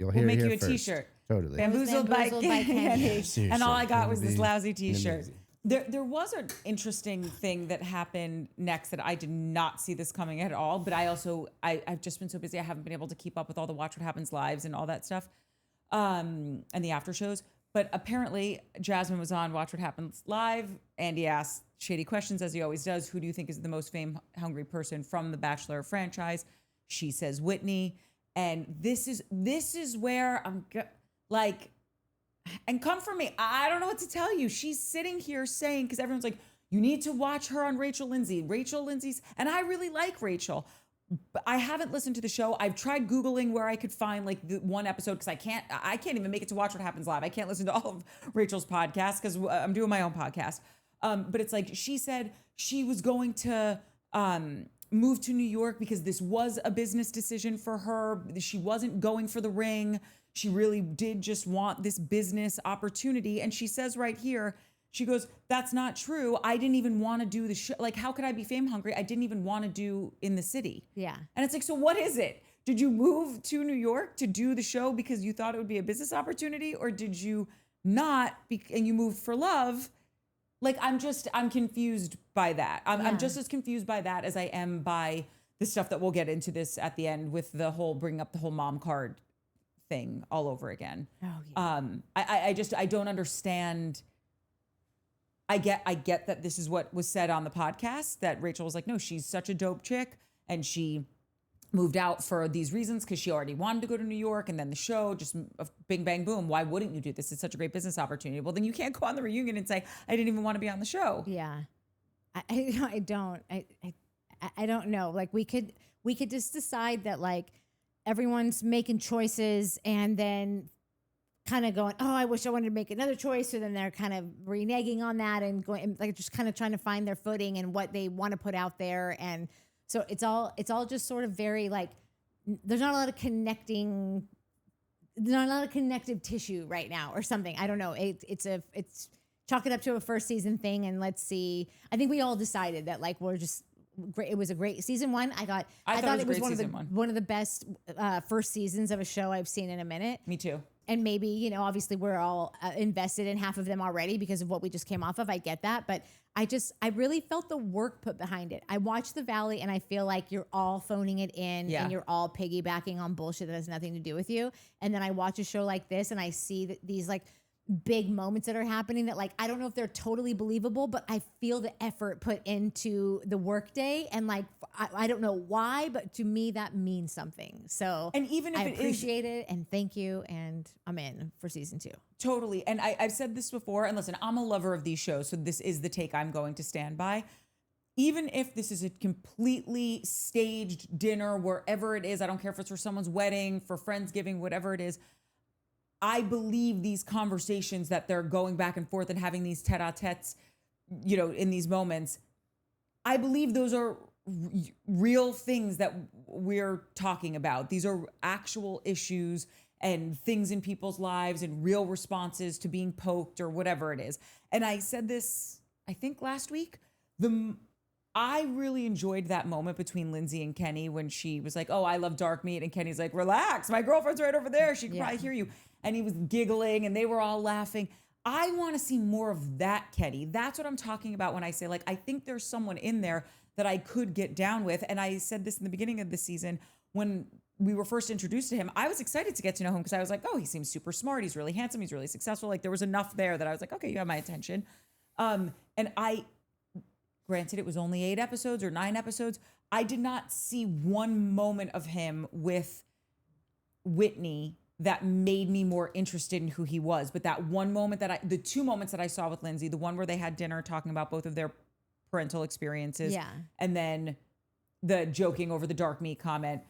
You'll hear We'll make it you here a first. T-shirt. Totally. Bamboozled by Bamboozled by Kenny. Kenny. And all I got Seriously, was this it'd be lousy T-shirt. amazing. There was an interesting thing that happened next that I did not see this coming at all. But I've just been so busy. I haven't been able to keep up with all the Watch What Happens lives and all that stuff, and the after shows. But apparently Jasmine was on Watch What Happens live. Andy asked shady questions as he always does. Who do you think is the most fame-hungry person from the Bachelor franchise? She says Whitney. And this is where like, and come for me. I don't know what to tell you. She's sitting here saying, because everyone's like, you need to watch her on Rachel Lindsay. Rachel Lindsay's, and I really like Rachel. But I haven't listened to the show. I've tried Googling where I could find like the one episode because I can't even make it to Watch What Happens Live. I can't listen to all of Rachel's podcasts because I'm doing my own podcast. But it's like she said she was going to move to New York because this was a business decision for her. She wasn't going for the ring. She really did just want this business opportunity. And she says right here, she goes, that's not true. I didn't even want to do the show. Like, how could I be fame hungry? I didn't even want to do in the city. Yeah. And it's like, so what is it? Did you move to New York to do the show because you thought it would be a business opportunity? Or did you not and you moved for love? Like, I'm confused by that. I'm just as confused by that as I am by the stuff that we'll get into this at the end with the whole bringing up the whole mom card thing all over again. Oh, yeah. I don't understand. I get that this is what was said on the podcast, that Rachel was like, no, she's such a dope chick. And she moved out for these reasons because she already wanted to go to New York. And then the show just bing, bang, boom. Why wouldn't you do this? It's such a great business opportunity. Well, then you can't go on the reunion and say, I didn't even want to be on the show. Yeah. I don't know. Like we could just decide that like everyone's making choices and then kind of going, oh, I wish I wanted to make another choice. So then they're kind of reneging on that and going and like just kind of trying to find their footing and what they want to put out there. And so it's all just sort of very like, there's not a lot of connective tissue right now or something. I don't know. It's chalk it up to a first season thing. And let's see. I think we all decided that like, we're just great. It was a great season 1. I thought it was one of the best first seasons of a show I've seen in a minute. Me too. And maybe, you know, obviously we're all invested in half of them already because of what we just came off of. I get that. But I really felt the work put behind it. I watched The Valley and I feel like you're all phoning it in and you're all piggybacking on bullshit that has nothing to do with you. And then I watch a show like this and I see that these like big moments that are happening that like, I don't know if they're totally believable, but I feel the effort put into the workday. And like, I don't know why, but to me that means something. So and even if I it is appreciate it and thank you. And I'm in for season 2. totally. And I've said this before, and listen, I'm a lover of these shows. So this is the take I'm going to stand by. Even if this is a completely staged dinner, wherever it is, I don't care if it's for someone's wedding, for Friendsgiving, whatever it is, I believe these conversations that they're going back and forth and having these tete-a-tetes, you know, in these moments, I believe those are real things that we're talking about. These are actual issues and things in people's lives and real responses to being poked or whatever it is. And I said this, I think last week, I really enjoyed that moment between Lindsay and Kenny when she was like, oh, I love dark meat. And Kenny's like, relax, my girlfriend's right over there. She can probably hear you. And he was giggling and they were all laughing. I want to see more of that, Kenny. That's what I'm talking about when I say, like, I think there's someone in there that I could get down with. And I said this in the beginning of the season when we were first introduced to him. I was excited to get to know him because I was like, oh, he seems super smart. He's really handsome. He's really successful. Like there was enough there that I was like, okay, you have my attention. And granted, it was only 8 episodes or 9 episodes. I did not see one moment of him with Whitney that made me more interested in who he was. But that one moment the 2 moments that I saw with Lindsay, the one where they had dinner talking about both of their parental experiences, Yeah. and then the joking over the dark meat comment,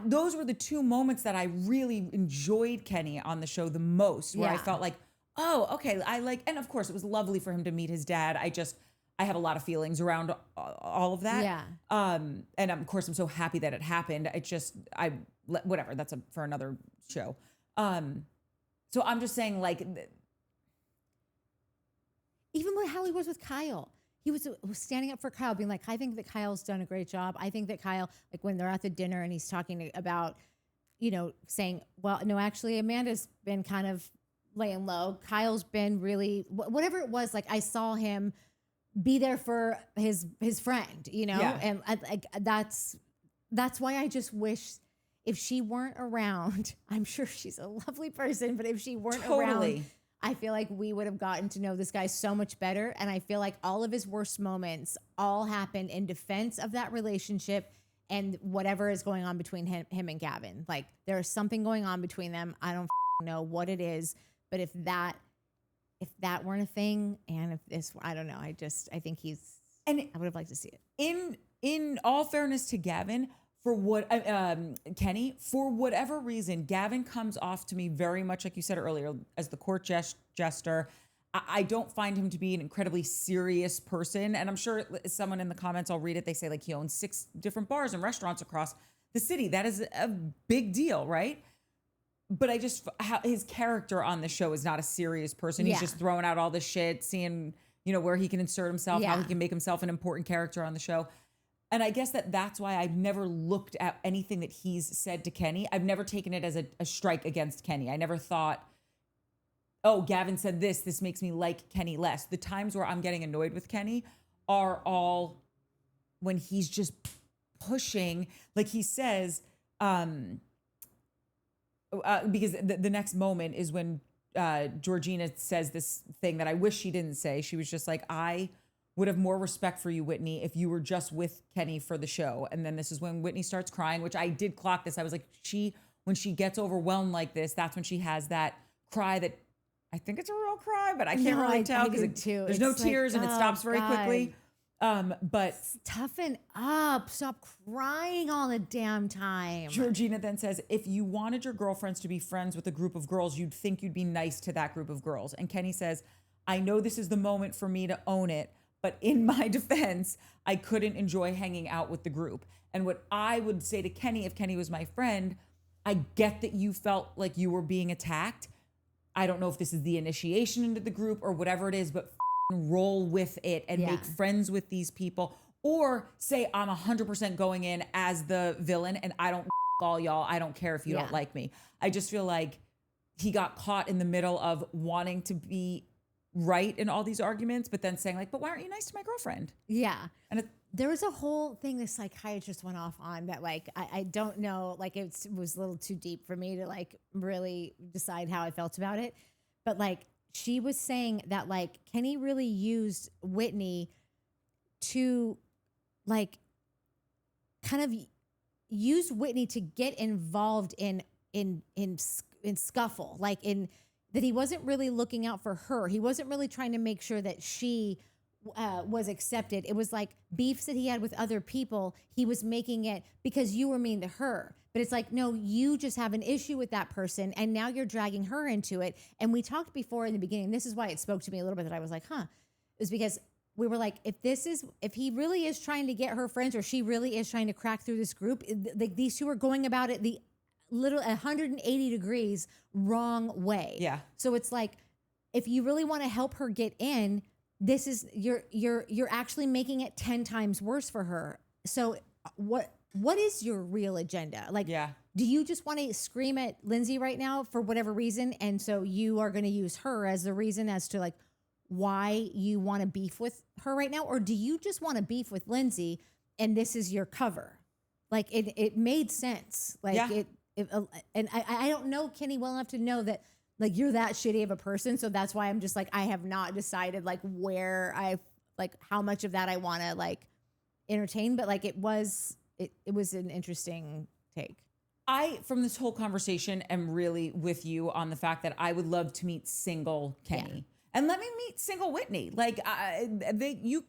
those were the 2 moments that I really enjoyed Kenny on the show the most, where I Yeah. felt like, oh, okay, and of course it was lovely for him to meet his dad. I have a lot of feelings around all of that. Yeah. And of course I'm so happy that it happened. Whatever, that's for another show. So I'm just saying, like, Even with how he was with Kyle. He was standing up for Kyle, being like, I think that Kyle's done a great job. I think that Kyle, like when they're at the dinner and he's talking about, saying, well, no, actually Amanda's been kind of laying low. Kyle's been really, whatever it was, like I saw him be there for his friend, Yeah. and that's why I just wish if she weren't around, I'm sure she's a lovely person, but if she weren't around, I feel like we would have gotten to know this guy so much better. And I feel like all of his worst moments all happened in defense of that relationship and whatever is going on between him and Gavin. Like there is something going on between them. I don't know what it is, but if that weren't a thing, and if this, I don't know. I think I would have liked to see it. In all fairness to Gavin, Kenny, for whatever reason, Gavin comes off to me very much, like you said earlier, as the court jester. I don't find him to be an incredibly serious person. And I'm sure someone in the comments, I'll read it, they say like he owns 6 different bars and restaurants across the city. That is a big deal, right? But his character on the show is not a serious person. He's just throwing out all this shit, seeing, where he can insert himself, how he can make himself an important character on the show. And I guess that's why I've never looked at anything that he's said to Kenny. I've never taken it as a strike against Kenny. I never thought, oh, Gavin said this makes me like Kenny less. The times where I'm getting annoyed with Kenny are all when he's just pushing, like he says, because the next moment is when Georgina says this thing that I wish she didn't say. She was just like, I would have more respect for you, Whitney, if you were just with Kenny for the show. And then this is when Whitney starts crying, which I did clock this. I was like, when she gets overwhelmed like this, that's when she has that cry that I think it's a real cry, but I can't really tell because there's no tears and it stops very quickly. But toughen up. Stop crying all the damn time. Georgina then says, if you wanted your girlfriends to be friends with a group of girls, you'd think you'd be nice to that group of girls. And Kenny says, I know this is the moment for me to own it, but in my defense, I couldn't enjoy hanging out with the group. And what I would say to Kenny, if Kenny was my friend, I get that you felt like you were being attacked. I don't know if this is the initiation into the group or whatever it is, but roll with it and make friends with these people. Or say I'm 100% going in as the villain and I don't all y'all. I don't care if you don't like me. I just feel like he got caught in the middle of wanting to be right in all these arguments, but then saying like, but why aren't you nice to my girlfriend? Yeah. And there was a whole thing the psychiatrist went off on that, like, I don't know, like it was a little too deep for me to like really decide how I felt about it. But like, she was saying that like Kenny really used Whitney to like kind of use Whitney to get involved in scuffle, like in that he wasn't really looking out for her. He wasn't really trying to make sure that she was accepted. It was like beefs that he had with other people. He was making it because you were mean to her. But it's like, no, you just have an issue with that person. And now you're dragging her into it. And we talked before in the beginning, this is why it spoke to me a little bit that I was like, it was because we were like, if he really is trying to get her friends or she really is trying to crack through this group, like these two are going about it the little 180 degrees wrong way. Yeah. So it's like, if you really want to help her get in, this is you're actually making it 10 times worse for her. So what is your real agenda? Like, do you just want to scream at Lindsay right now for whatever reason? And so you are going to use her as the reason as to like why you want to beef with her right now? Or do you just want to beef with Lindsay and this is your cover? Like it made sense. Like and I don't know Kenny well enough to know that like you're that shitty of a person. So that's why I'm just like, I have not decided like where I like how much of that I want to like entertain, but like it was an interesting take. I, from this whole conversation, am really with you on the fact that I would love to meet single Kenny, and let me meet single Whitney. Like, you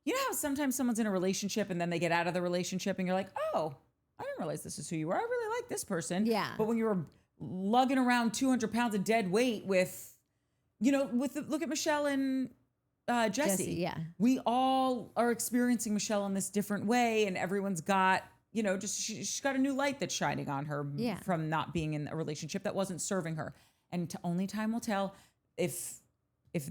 know how sometimes someone's in a relationship and then they get out of the relationship and you're like, oh, I didn't realize this is who you were. I really like this person. Yeah. But when you were lugging around 200 pounds of dead weight with, look at Michelle and Jesse. Yeah. We all are experiencing Michelle in this different way, and everyone's got, she's got a new light that's shining on her from not being in a relationship that wasn't serving her. And only time will tell if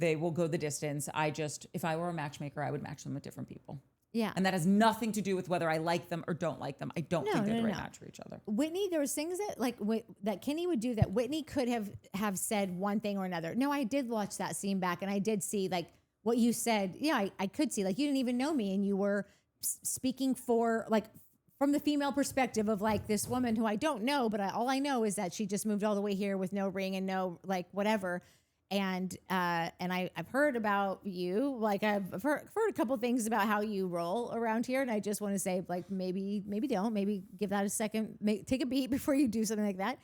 they will go the distance. If I were a matchmaker, I would match them with different people. Yeah. And that has nothing to do with whether I like them or don't like them. I don't think they're the right match for each other. Whitney, there was things that like that Kenny would do that Whitney could have said one thing or another. No, I did watch that scene back and I did see like what you said. Yeah, I could see like you didn't even know me and you were speaking for like from the female perspective of like this woman who I don't know, but all I know is that she just moved all the way here with no ring and no like whatever. And I've heard about you, like I've heard a couple things about how you roll around here, and I just want to say, like maybe give that a second, take a beat before you do something like that.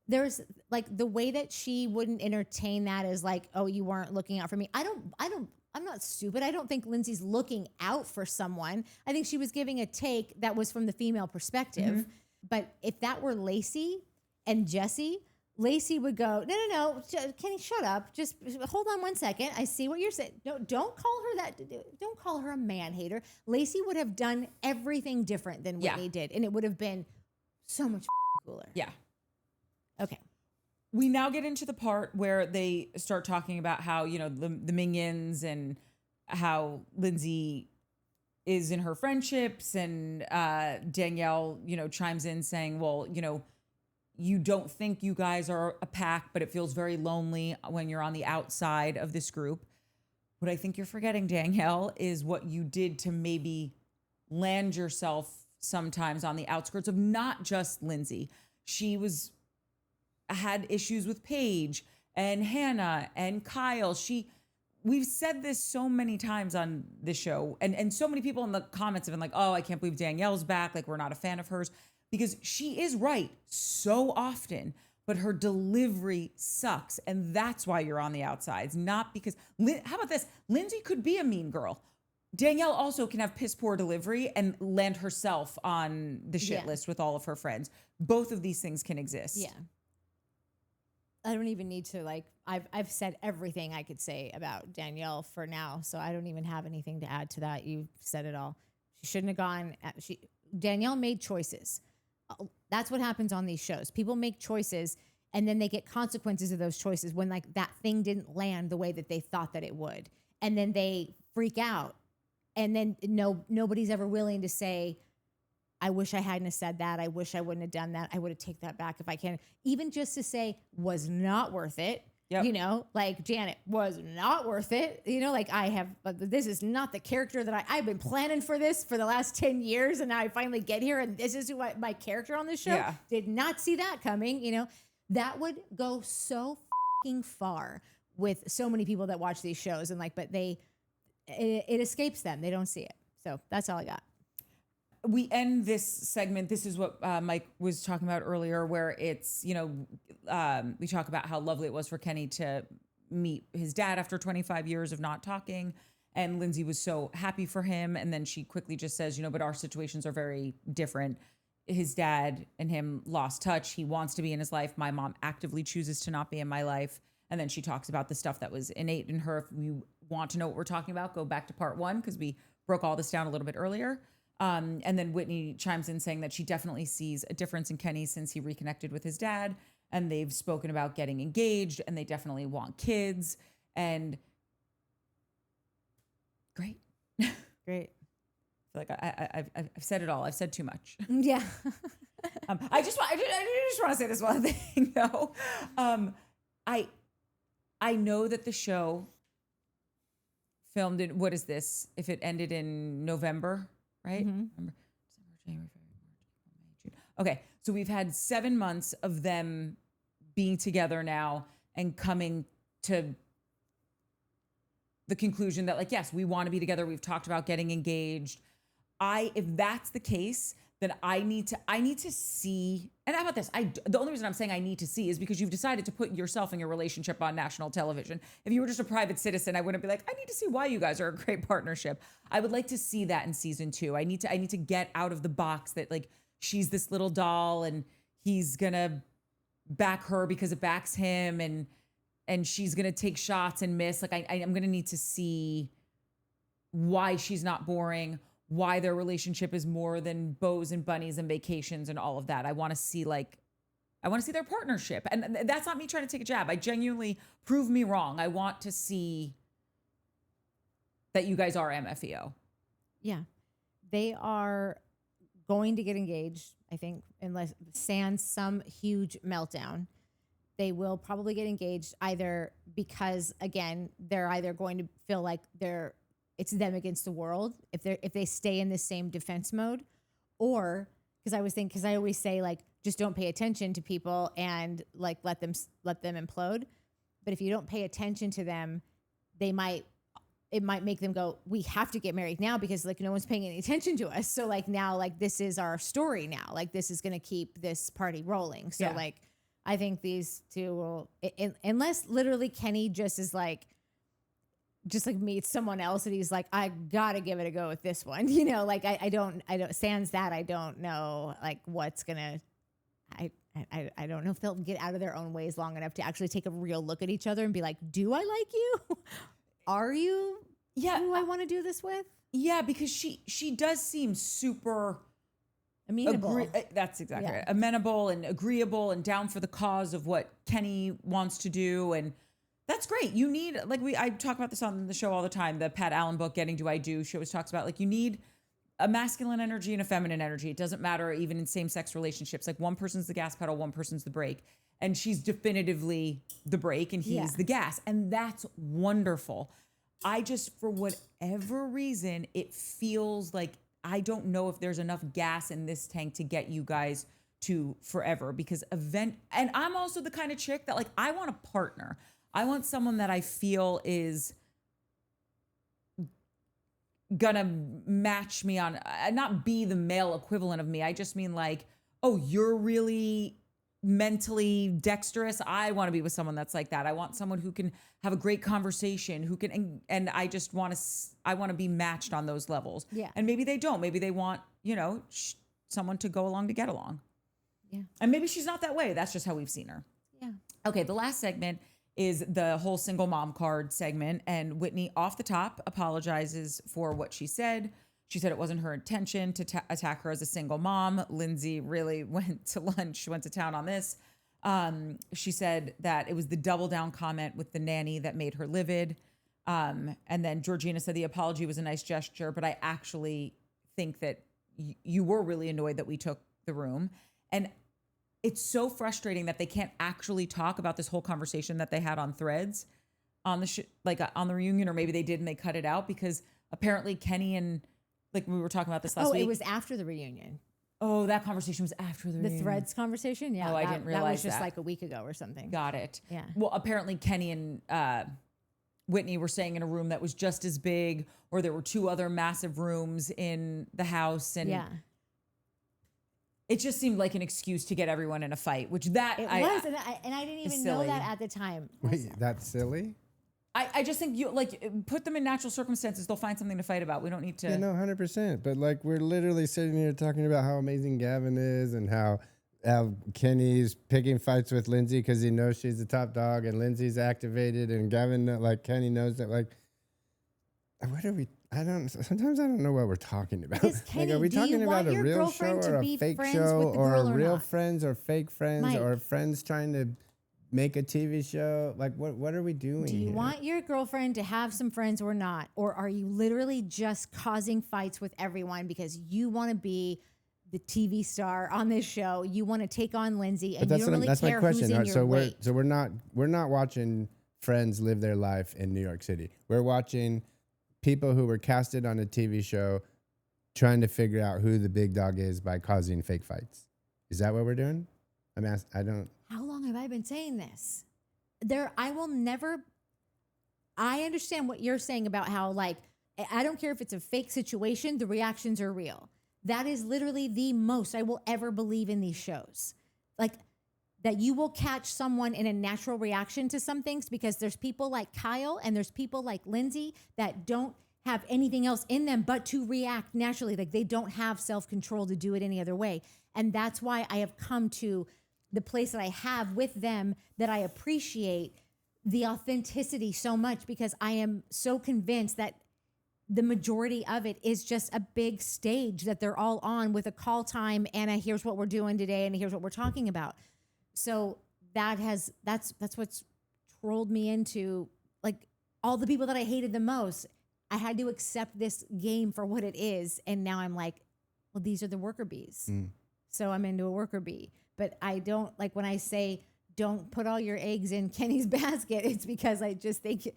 There's like the way that she wouldn't entertain that as like, oh, you weren't looking out for me. I'm not stupid. I don't think Lindsay's looking out for someone. I think she was giving a take that was from the female perspective. Mm-hmm. But if that were Lacey and Jesse, Lacey would go, no, Kenny, shut up. Just hold on 1 second. I see what you're saying. No, don't call her that. Don't call her a man hater. Lacey would have done everything different than Whitney did. And it would have been so much cooler. Yeah. Okay. We now get into the part where they start talking about how, the minions and how Lindsay is in her friendships, and Danielle, chimes in saying, well, you don't think you guys are a pack, but it feels very lonely when you're on the outside of this group. What I think you're forgetting, Danielle, is what you did to maybe land yourself sometimes on the outskirts of not just Lindsay. She had issues with Paige and Hannah and Kyle. We've said this so many times on this show, and so many people in the comments have been like, oh, I can't believe Danielle's back. Like, we're not a fan of hers. Because she is right so often, but her delivery sucks. And that's why you're on the outsides. Not because, how about this? Lindsay could be a mean girl. Danielle also can have piss poor delivery and land herself on the shit list with all of her friends. Both of these things can exist. Yeah. I don't even need to I've said everything I could say about Danielle for now. So I don't even have anything to add to that. You said it all. She shouldn't have gone. Danielle made choices. That's what happens on these shows. People make choices and then they get consequences of those choices when like that thing didn't land the way that they thought that it would. And then they freak out. And then nobody's ever willing to say, I wish I hadn't have said that. I wish I wouldn't have done that. I would have taken that back if I can. Even just to say was not worth it. Yep. Like Janet was not worth it. This is not the character that I've been planning for this for the last 10 years. And now I finally get here and this is my character on this show. Yeah. Did not see that coming. That would go so fucking far with so many people that watch these shows and but it escapes them. They don't see it. So that's all I got. We end this segment. This is what Mike was talking about earlier, where it's, we talk about how lovely it was for Kenny to meet his dad after 25 years of not talking. And Lindsay was so happy for him. And then she quickly just says, but our situations are very different. His dad and him lost touch. He wants to be in his life. My mom actively chooses to not be in my life. And then she talks about the stuff that was innate in her. If you want to know what we're talking about, go back to part 1 because we broke all this down a little bit earlier. And then Whitney chimes in saying that she definitely sees a difference in Kenny since he reconnected with his dad, and they've spoken about getting engaged and they definitely want kids. And great. Great. I feel like I've said it all. I've said too much. Yeah. I just want to say this one thing though. I know that the show filmed in, what is this? If it ended in November, right? Mm-hmm. December, January, February, March, April, May, June. Okay, so we've had 7 months of them being together now and coming to the conclusion that like, yes, we want to be together. We've talked about getting engaged. If that's the case, then I need to see, and how about this? The only reason I'm saying I need to see is because you've decided to put yourself and your relationship on national television. If you were just a private citizen, I wouldn't be like, I need to see why you guys are a great partnership. I would like to see that in season 2. I need to get out of the box that like, she's this little doll and he's gonna back her because it backs him, and she's gonna take shots and miss. Like I'm gonna need to see why she's not boring, why their relationship is more than bows and bunnies and vacations and all of that. I want to see their partnership. And that's not me trying to take a jab. I genuinely prove me wrong. I want to see that you guys are MFEO. Yeah. They are going to get engaged, I think, unless sans some huge meltdown. They will probably get engaged either because, again, they're either going to feel like it's them against the world if they stay in the same defense mode, or because I always say like just don't pay attention to people and like let them implode. But if you don't pay attention to them, it might make them go, we have to get married now because like no one's paying any attention to us. So like now like this is our story now. Like this is gonna keep this party rolling. So like I think these two will, unless literally Kenny just meets someone else and he's like, I gotta give it a go with this one. You know, like I don't sans that. I don't know like what's gonna, I don't know if they'll get out of their own ways long enough to actually take a real look at each other and be like, do I like you? Are you who I want to do this with? Yeah, because she does seem super amenable. That's exactly right. Amenable and agreeable and down for the cause of what Kenny wants to do. And that's great. You need, like I talk about this on the show all the time, the Pat Allen book, Getting Do I Do. She always talks about like you need a masculine energy and a feminine energy. It doesn't matter even in same-sex relationships. Like one person's the gas pedal, one person's the brake. And she's definitively the brake and he's the gas. And that's wonderful. I just, for whatever reason, it feels like I don't know if there's enough gas in this tank to get you guys to forever because and I'm also the kind of chick that like, I want a partner. I want someone that I feel is gonna match me on, not be the male equivalent of me. I just mean like, oh, you're really mentally dexterous. I want to be with someone that's like that. I want someone who can have a great conversation, who can, and I just want to be matched on those levels. Yeah. And maybe they don't. Maybe they want, someone to go along to get along. Yeah. And maybe she's not that way. That's just how we've seen her. Yeah. Okay. The last segment is the whole single mom card segment. And Whitney off the top apologizes for what she said. She said it wasn't her intention to attack her as a single mom. Lindsay really went to town on this. She said that it was the double down comment with the nanny that made her livid. And then Georgina said the apology was a nice gesture, but I actually think that you were really annoyed that we took the room. And it's so frustrating that they can't actually talk about this whole conversation that they had on Threads on the on the reunion, or maybe they did and they cut it out because apparently Kenny and like we were talking about this last week. Oh, it was after the reunion. Oh, that conversation was after the reunion. The Threads conversation? Yeah. Oh, I didn't realize that was just that. like a week ago or something. Got it. Yeah. Well, apparently Kenny and Whitney were staying in a room that was just as big, or there were 2 other massive rooms in the house. And it just seemed like an excuse to get everyone in a fight, which it was. And I didn't even know that at the time. Wait, that's silly? I just think you put them in natural circumstances. They'll find something to fight about. We don't need to. Yeah, no, 100%. But like, we're literally sitting here talking about how amazing Gavin is and how Kenny's picking fights with Lindsay because he knows she's the top dog, and Lindsay's activated, and Gavin, like Kenny knows that. Like, what are we? Sometimes I don't know what we're talking about. Kenny, like, are we talking about a real show or a fake show, or real friends or fake friends, Mike, or friends trying to make a TV show? Like, what are we doing? Do you want your girlfriend to have some friends or not? Or are you literally just causing fights with everyone because you want to be the TV star on this show? You want to take on Lindsay, and you don't really care who's in your weight. So we're not watching friends live their life in New York City. We're watching people who were casted on a TV show trying to figure out who the big dog is by causing fake fights. Is that what we're doing? I don't. How long have I been saying this? I will never I understand what you're saying about how, like, I don't care if it's a fake situation, the reactions are real. That is literally the most I will ever believe in these shows. Like, that you will catch someone in a natural reaction to some things, because there's people like Kyle and there's people like Lindsay that don't have anything else in them but to react naturally. Like, they don't have self-control to do it any other way. And that's why I have come to the place that I have with them, that I appreciate the authenticity so much, because I am so convinced that the majority of it is just a big stage that they're all on with a call time and a here's what we're doing today and here's what we're talking about. So that's what's trolled me into, like, all the people that I hated the most. I had to accept this game for what it is, and now I'm like, well, these are the worker bees. So I'm into a worker bee. But I don't, like, when I say don't put all your eggs in Kenny's basket, it's because I just think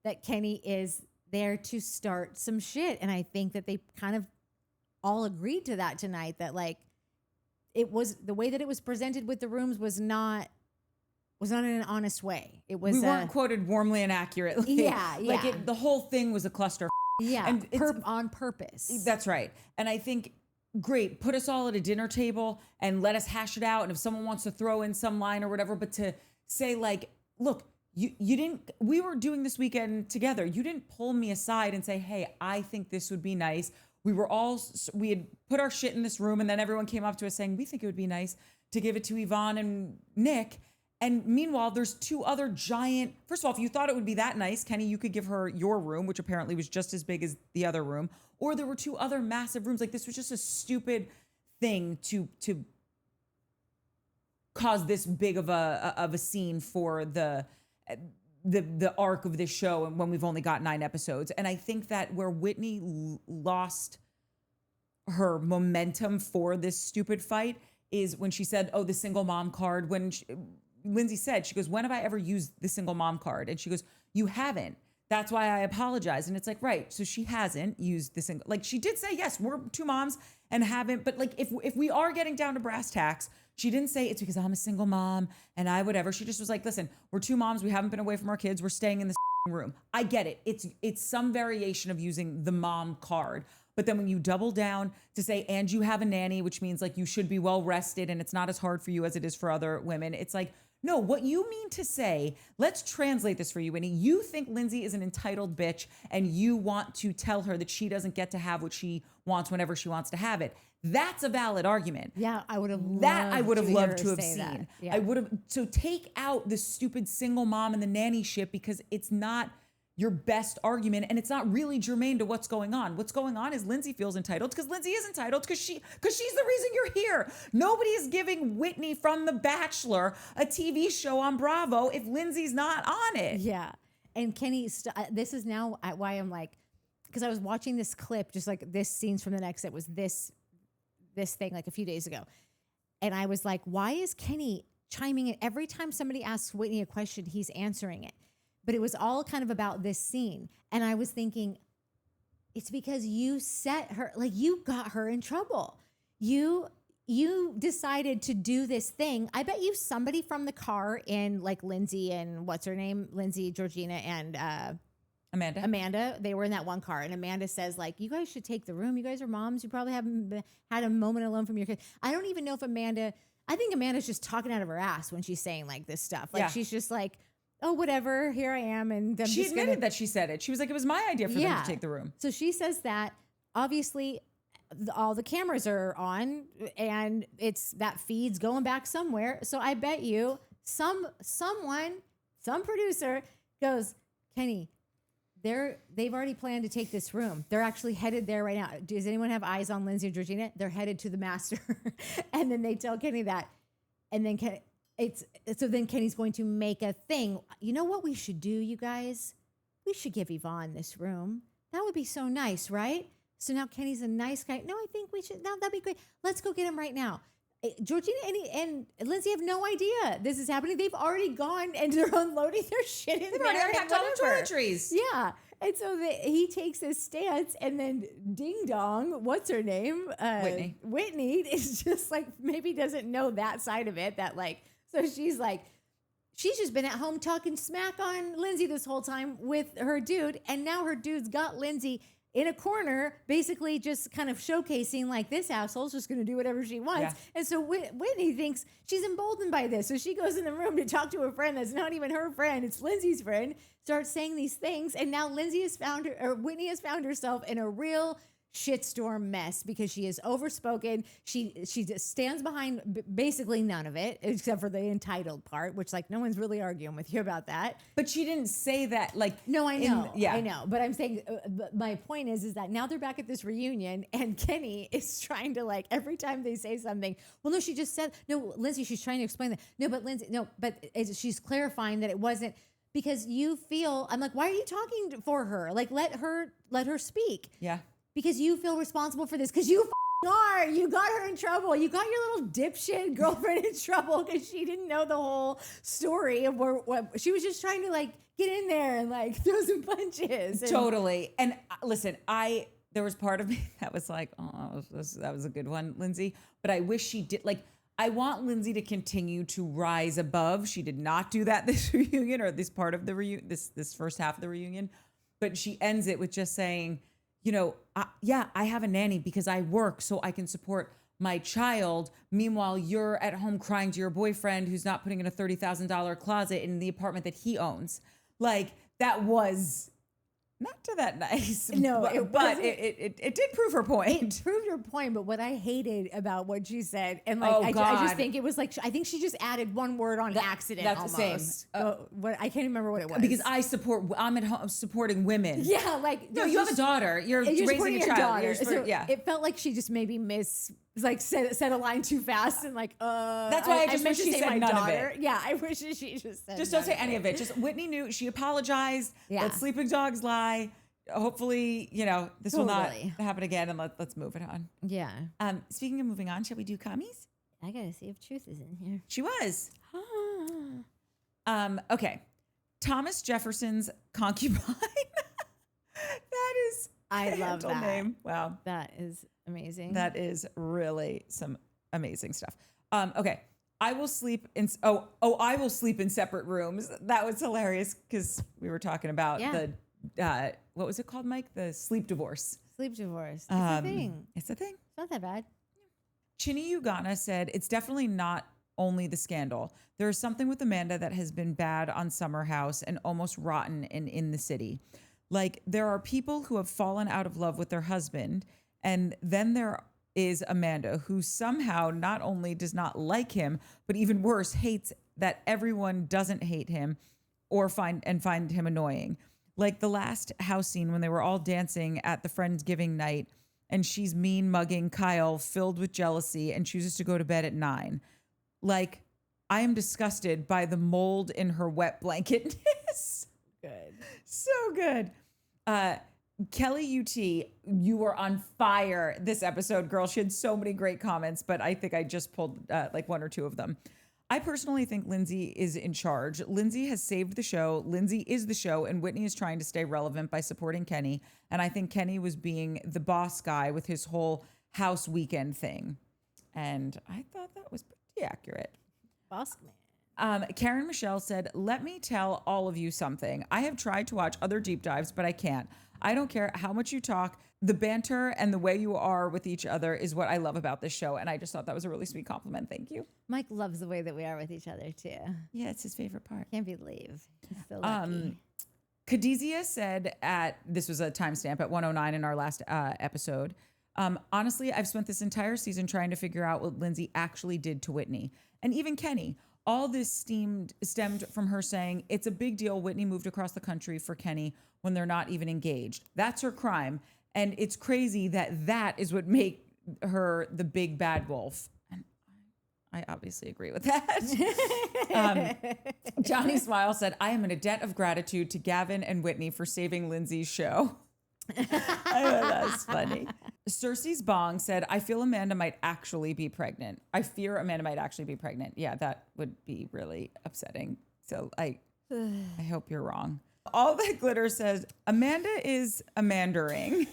that Kenny is there to start some shit. And I think that they kind of all agreed to that tonight, that, like, it was the way that it was presented with the rooms was not in an honest way. It was, we weren't quoted warmly and accurately. Yeah, yeah. Like, the whole thing was a cluster. Yeah, And on purpose. That's right. And I think, great, put us all at a dinner table and let us hash it out. And if someone wants to throw in some line or whatever, but to say, like, look, you didn't, we were doing this weekend together. You didn't pull me aside and say, hey, I think this would be nice. We had put our shit in this room, and then everyone came up to us saying, we think it would be nice to give it to Yvonne and Nick. And meanwhile, there's two other giant, first of all, if you thought it would be that nice, Kenny, you could give her your room, which apparently was just as big as the other room, or there were two other massive rooms. Like, this was just a stupid thing to cause this big of a scene for the arc of this show, and when we've only got 9 episodes. And I think that where Whitney lost her momentum for this stupid fight is when she said, oh, the single mom card. When Lindsay said, she goes, when have I ever used the single mom card? And she goes, you haven't. That's why I apologize. And it's like, right. So she hasn't used the single, like, she did say, yes, we're 2 moms and haven't, but, like, if we are getting down to brass tacks, she didn't say it's because I'm a single mom and I whatever. She just was like, listen, we're 2 moms. We haven't been away from our kids. We're staying in this room. I get it. It's some variation of using the mom card. But then when you double down to say, and you have a nanny, which means, like, you should be well rested and it's not as hard for you as it is for other women. It's like, no, what you mean to say, let's translate this for you, Winnie. You think Lindsay is an entitled bitch and you want to tell her that she doesn't get to have what she wants whenever she wants to have it. That's a valid argument. Yeah, I would have loved to have seen. That. Yeah. I would have. So take out the stupid single mom and the nanny shit, because it's not your best argument, and it's not really germane to what's going on. What's going on is Lindsay feels entitled because Lindsay is entitled because she's the reason you're here. Nobody is giving Whitney from The Bachelor a TV show on Bravo if Lindsay's not on it. Yeah, and Kenny, this is now why I'm like, because I was watching this clip, just like this scenes from the next. It was this thing like a few days ago, and I was like, why is Kenny chiming in every time somebody asks Whitney a question? He's answering it. But it was all kind of about this scene. And I was thinking, it's because you set her, like, you got her in trouble. You decided to do this thing. I bet you somebody from the car in, like, Lindsay and what's her name? Lindsay, Georgina, and Amanda. They were in that one car. And Amanda says, like, you guys should take the room. You guys are moms. You probably haven't had a moment alone from your kids. I don't even know if I think Amanda's just talking out of her ass when she's saying, like, this stuff. Like, she's just like, oh, whatever, here I am. And she admitted that she said it. She was like, it was my idea for them to take the room. So she says that. Obviously, all the cameras are on and that feed's going back somewhere. So I bet you some producer goes, Kenny, they've already planned to take this room. They're actually headed there right now. Does anyone have eyes on Lindsay and Georgina? They're headed to the master. And then they tell Kenny that. And then then Kenny's going to make a thing. You know what we should do, you guys? We should give Yvonne this room. That would be so nice, right? So now Kenny's a nice guy. No, I think we should. No, that'd be great. Let's go get him right now. Georgina and Lindsay have no idea this is happening. They've already gone and they're unloading their shit in there. They've already unpacked all the toiletries. Yeah. And so he takes his stance, and then Ding Dong, what's her name? Whitney is just like, maybe doesn't know that side of it. That, like, so she's like, she's just been at home talking smack on Lindsay this whole time with her dude. And now her dude's got Lindsay in a corner, basically just kind of showcasing like this asshole's just going to do whatever she wants. Yeah. And so Whitney thinks she's emboldened by this. So she goes in the room to talk to a friend that's not even her friend. It's Lindsay's friend, starts saying these things. And now Whitney has found herself in a real shitstorm mess because she is overspoken. She just stands behind basically none of it except for the entitled part, which like no one's really arguing with you about that. But she didn't say that like. No, I know. Yeah. I know. But I'm saying my point is that now they're back at this reunion and Kenny is trying to like every time they say something. Well, no, she just said no, Lindsay. She's trying to explain that. No, but Lindsay. No, but she's clarifying that it wasn't. Because you feel, I'm like, why are you talking for her? Like, let her speak. Yeah. Because you feel responsible for this. Because you are. You got her in trouble. You got your little dipshit girlfriend in trouble because she didn't know the whole story of what she was just trying to like get in there and like throw some punches. Totally. And listen, there was part of me that was like, oh, that was a good one, Lindsay. But I wish she did like. I want Lindsay to continue to rise above. She did not do that this reunion or this part of the reunion, this first half of the reunion. But she ends it with just saying, you know, I have a nanny because I work so I can support my child. Meanwhile, you're at home crying to your boyfriend who's not putting in a $30,000 closet in the apartment that he owns. Like that was not to that nice. No, but it did prove her point. It proved her point, but what I hated about what she said, and like I just think it was like I think she just added one word on accident. That's almost the same. What I can't remember what it was because I'm at home supporting women. Yeah, like no, you have a daughter. You're raising a child. Yeah, it felt like she just maybe said a line too fast and like that's why I just wish she said none of it. Yeah, I wish she just said. Just don't say any of it. Just Whitney knew she apologized. Yeah. Let sleeping dogs lie. Hopefully, you know, this will not happen again, and let's move it on. Yeah. Speaking of moving on, shall we do commies? I gotta see if Truth is in here. She was. Okay. Thomas Jefferson's concubine. That is. I love that name. Wow. That is amazing. That is really some amazing stuff. Okay. I will sleep in I will sleep in separate rooms. That was hilarious because we were talking about the what was it called, Mike? The sleep divorce. Sleep divorce. It's a thing. It's a thing. It's not that bad. Chinny Ugana said it's definitely not only the scandal. There is something with Amanda that has been bad on Summer House and almost rotten in the city. Like there are people who have fallen out of love with their husband, and then there is Amanda, who somehow not only does not like him, but even worse, hates that everyone doesn't hate him or find him annoying. Like the last house scene when they were all dancing at the Friendsgiving night and she's mean mugging Kyle, filled with jealousy, and chooses to go to bed at 9. Like, I am disgusted by the mold in her wet blanketness. Good. So good. Kelly UT, you were on fire this episode, girl. She had so many great comments, but I think I just pulled like one or two of them. I personally think Lindsay is in charge. Lindsay has saved the show. Lindsay is the show, and Whitney is trying to stay relevant by supporting Kenny. And I think Kenny was being the boss guy with his whole house weekend thing. And I thought that was pretty accurate. Boss man. Karen Michelle said, let me tell all of you something. I have tried to watch other deep dives, but I can't. I don't care how much you talk. The banter and the way you are with each other is what I love about this show. And I just thought that was a really sweet compliment. Thank you. Mike loves the way that we are with each other too. Yeah, it's his favorite part. Can't believe. He's so lucky. Khadizia said this was a timestamp at 1:09 in our last episode. Honestly, I've spent this entire season trying to figure out what Lindsay actually did to Whitney. And even Kenny. All this stemmed from her saying, it's a big deal Whitney moved across the country for Kenny when they're not even engaged. That's her crime. And it's crazy that is what made her the big bad wolf. And I obviously agree with that. Johnny Smile said, I am in a debt of gratitude to Gavin and Whitney for saving Lindsay's show. I thought that was funny. Cersei's Bong said, I feel Amanda might actually be pregnant. I fear Amanda might actually be pregnant. Yeah, that would be really upsetting. So I hope you're wrong. All That Glitter says, Amanda is Amandering.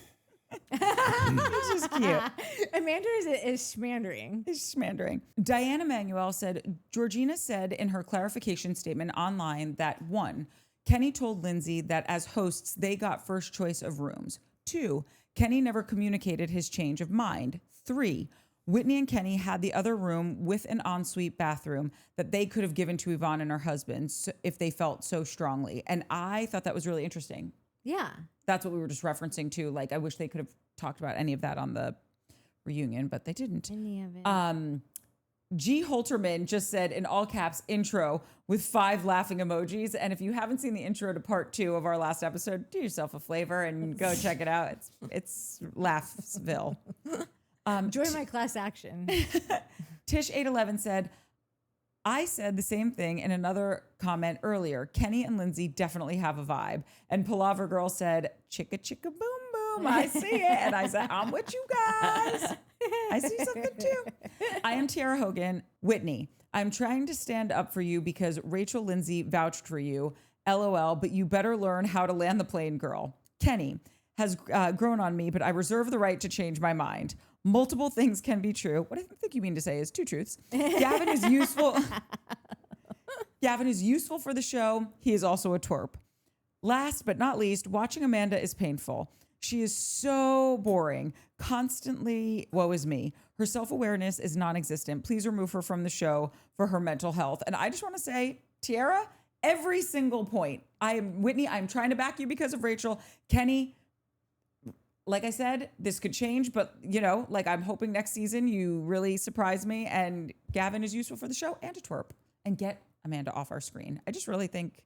Which is cute. Amanda is schmandering. Is schmandering. Diane Emanuel said, Georgina said in her clarification statement online that 1, Kenny told Lindsay that as hosts, they got first choice of rooms. 2, Kenny never communicated his change of mind. 3, Whitney and Kenny had the other room with an ensuite bathroom that they could have given to Yvonne and her husband if they felt so strongly. And I thought that was really interesting. Yeah. That's what we were just referencing to. Like, I wish they could have talked about any of that on the reunion, but they didn't. Any of it. G. Holterman just said in all caps intro with 5 laughing emojis. And if you haven't seen the intro to part 2 of our last episode, do yourself a flavor and go check it out. It's Laughsville. Join my class action. Tish 811 said, I said the same thing in another comment earlier. Kenny and Lindsay definitely have a vibe. And Palaver Girl said, chicka chicka boom boom. I see it. And I said, I'm with you guys. I see something too. I am Tiara Hogan. Whitney, I'm trying to stand up for you because Rachel Lindsay vouched for you. LOL, but you better learn how to land the plane, girl. Kenny has grown on me, but I reserve the right to change my mind. Multiple things can be true. What I think you mean to say is 2 truths. Gavin is useful. Gavin is useful for the show. He is also a twerp. Last but not least, watching Amanda is painful. She is so boring. Constantly, woe is me. Her self-awareness is non-existent. Please remove her from the show for her mental health. And I just want to say, Tiara, every single point. Whitney, I'm trying to back you because of Rachel. Kenny, like I said, this could change, but I'm hoping next season you really surprise me. And Gavin is useful for the show and a twerp. And get Amanda off our screen. I just really think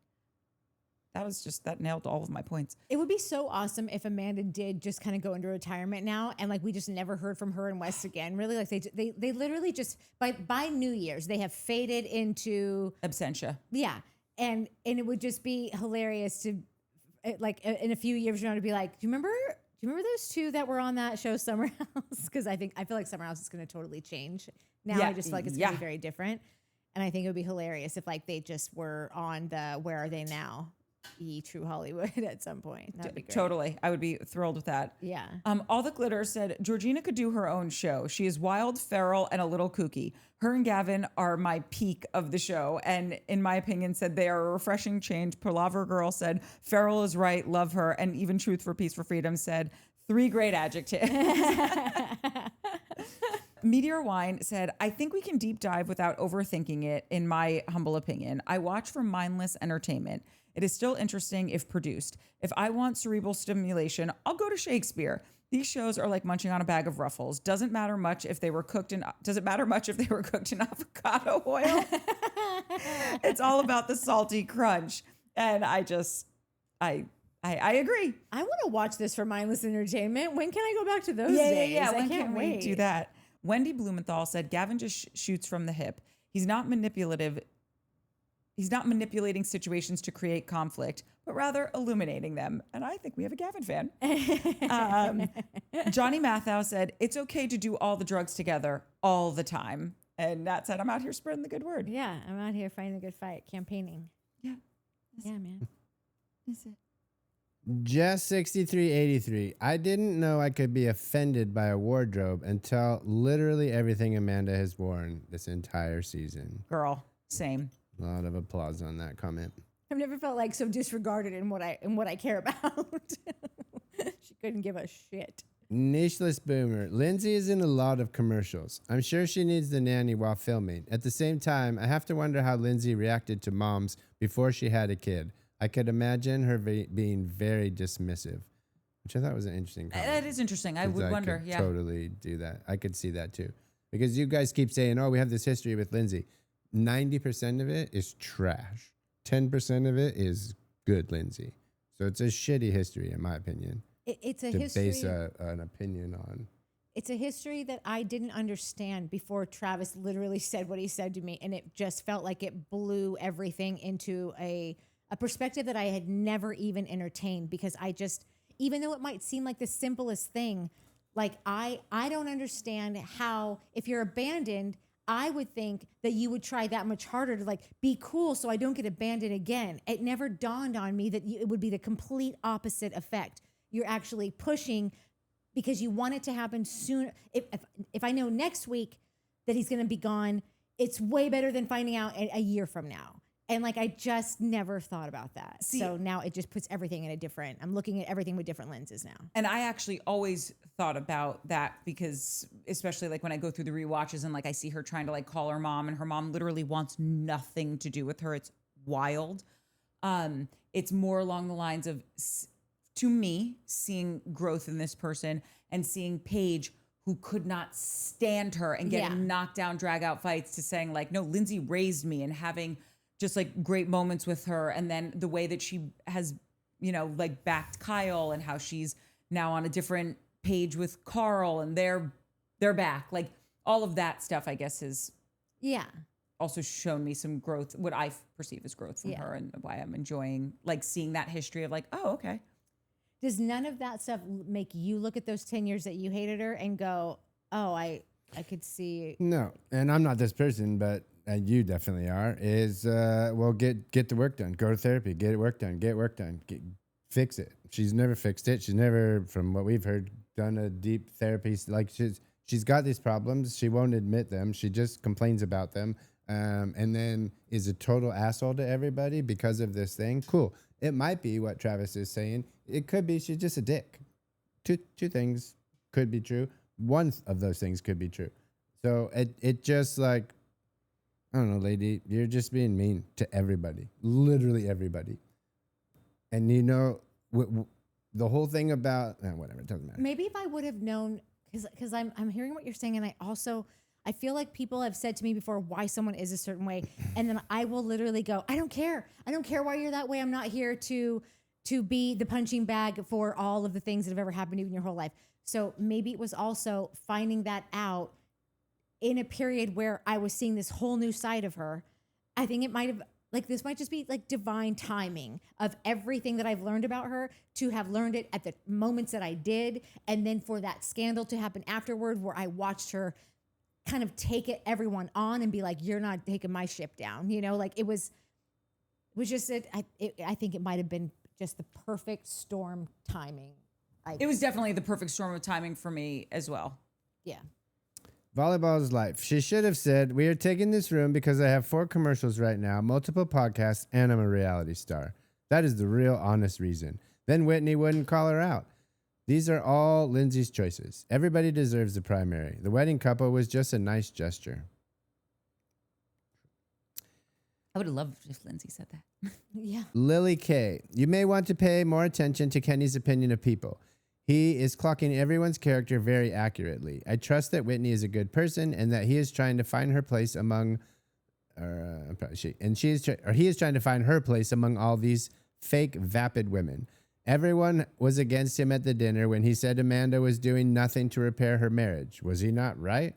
that nailed all of my points. It would be so awesome if Amanda did just kind of go into retirement now, and we just never heard from her and Wes again. Really, they literally just by New Year's they have faded into absentia. Yeah, and it would just be hilarious to in a few years from now to be like, do you remember those 2 that were on that show Summer House? Because I feel like Summer House is going to totally change now. Yeah, I just feel like it's going to be very different, and I think it would be hilarious if they just were on the Where Are They Now? True Hollywood at some point. That'd be great. Totally. I would be thrilled with that. Yeah. All the glitter said Georgina could do her own show. She is wild, feral, and a little kooky. Her and Gavin are my peak of the show, and in my opinion, said they are a refreshing change. Palaver Girl said feral is right, love her, and even Truth for Peace for Freedom said 3 great adjectives. Meteor Wine said, I think we can deep dive without overthinking it, in my humble opinion. I watch for mindless entertainment. It is still interesting if produced. If I want cerebral stimulation, I'll go to Shakespeare. These shows are like munching on a bag of Ruffles. Doesn't matter much if they were cooked in avocado oil. It's all about the salty crunch. And I agree. I want to watch this for mindless entertainment. When can I go back to those days? Yeah. I can't wait. We do that? Wendy Blumenthal said, Gavin just shoots from the hip. He's not manipulative. He's not manipulating situations to create conflict, but rather illuminating them. And I think we have a Gavin fan. Johnny Mathau said, it's okay to do all the drugs together all the time. And Nat said, I'm out here spreading the good word. Yeah, I'm out here fighting a good fight, campaigning. Yeah. Yeah, man. That's it. Just 6383. I didn't know I could be offended by a wardrobe until literally everything Amanda has worn this entire season. Girl, same. A lot of applause on that comment. I've never felt so disregarded in what I care about. She couldn't give a shit. Nicheless Boomer. Lindsay is in a lot of commercials. I'm sure she needs the nanny while filming. At the same time, I have to wonder how Lindsay reacted to moms before she had a kid. I could imagine her being very dismissive, which I thought was an interesting comment. That is interesting. I would wonder. Could totally do that. I could see that too. Because you guys keep saying, oh, we have this history with Lindsay. 90% of it is trash. 10% of it is good Lindsay. So it's a shitty history, in my opinion. It's a to history. Base an opinion on. It's a history that I didn't understand before Travis literally said what he said to me. And it just felt like it blew everything into a perspective that I had never even entertained, because even though it might seem like the simplest thing, I don't understand how, if you're abandoned, I would think that you would try that much harder to be cool so I don't get abandoned again. It never dawned on me that it would be the complete opposite effect. You're actually pushing because you want it to happen soon. If I know next week that he's going to be gone, it's way better than finding out a year from now. And like, I just never thought about that. So now it just puts everything in a different, I'm looking at everything with different lenses now. And I actually always thought about that because especially like when I go through the rewatches and like I see her trying to like call her mom and her mom literally wants nothing to do with her. It's wild. It's more along the lines of, to me, seeing growth in this person and seeing Paige, who could not stand her and getting knocked down, drag out fights, to saying like, no, Lindsay raised me, and having just like great moments with her. And then the way that she has, you know, like backed Kyle, and how she's now on a different page with Carl, and they're back. Like all of that stuff, I guess, is also shown me some growth, what I perceive as growth from her, and why I'm enjoying like seeing that history of like, oh, okay. Does none of that stuff make you look at those 10 years that you hated her and go, oh, I could see? No, and I'm not this person, but you definitely are, is, well, get the work done. Go to therapy, get work done, fix it. She's never fixed it. She's never, from what we've heard, done a deep therapy. Like she's got these problems. She won't admit them. She just complains about them. And then is a total asshole to everybody because of this thing. Cool. It might be what Travis is saying. It could be she's just a dick. Two things could be true. One of those things could be true. So it just like, I don't know, lady, you're just being mean to everybody, literally everybody. And you know, the whole thing about, whatever, it doesn't matter. Maybe if I would have known, because I'm hearing what you're saying, and I feel like people have said to me before why someone is a certain way, and then I will literally go, I don't care why you're that way. I'm not here to be the punching bag for all of the things that have ever happened to you in your whole life. So maybe it was also finding that out in a period where I was seeing this whole new side of her. I think it might have, like, this might just be like divine timing of everything that I've learned about her, to have learned it at the moments that I did, and then for that scandal to happen afterward, where I watched her kind of take everyone on and be like, you're not taking my ship down. You know, like it was just, I think it might've been just the perfect storm timing. It was definitely the perfect storm of timing for me as well. Yeah. Volleyball is life. She should have said, we are taking this room because I have 4 commercials right now, multiple podcasts, and I'm a reality star. That is the real honest reason. Then Whitney wouldn't call her out. These are all Lindsay's choices. Everybody deserves the primary. The wedding couple was just a nice gesture. I would have loved if Lindsay said that. Yeah. Lily K. You may want to pay more attention to Kenny's opinion of people. He is clocking everyone's character very accurately. I trust that Whitney is a good person and that he is trying to find her place among, he is trying to find her place among all these fake, vapid women. Everyone was against him at the dinner when he said Amanda was doing nothing to repair her marriage. Was he not right?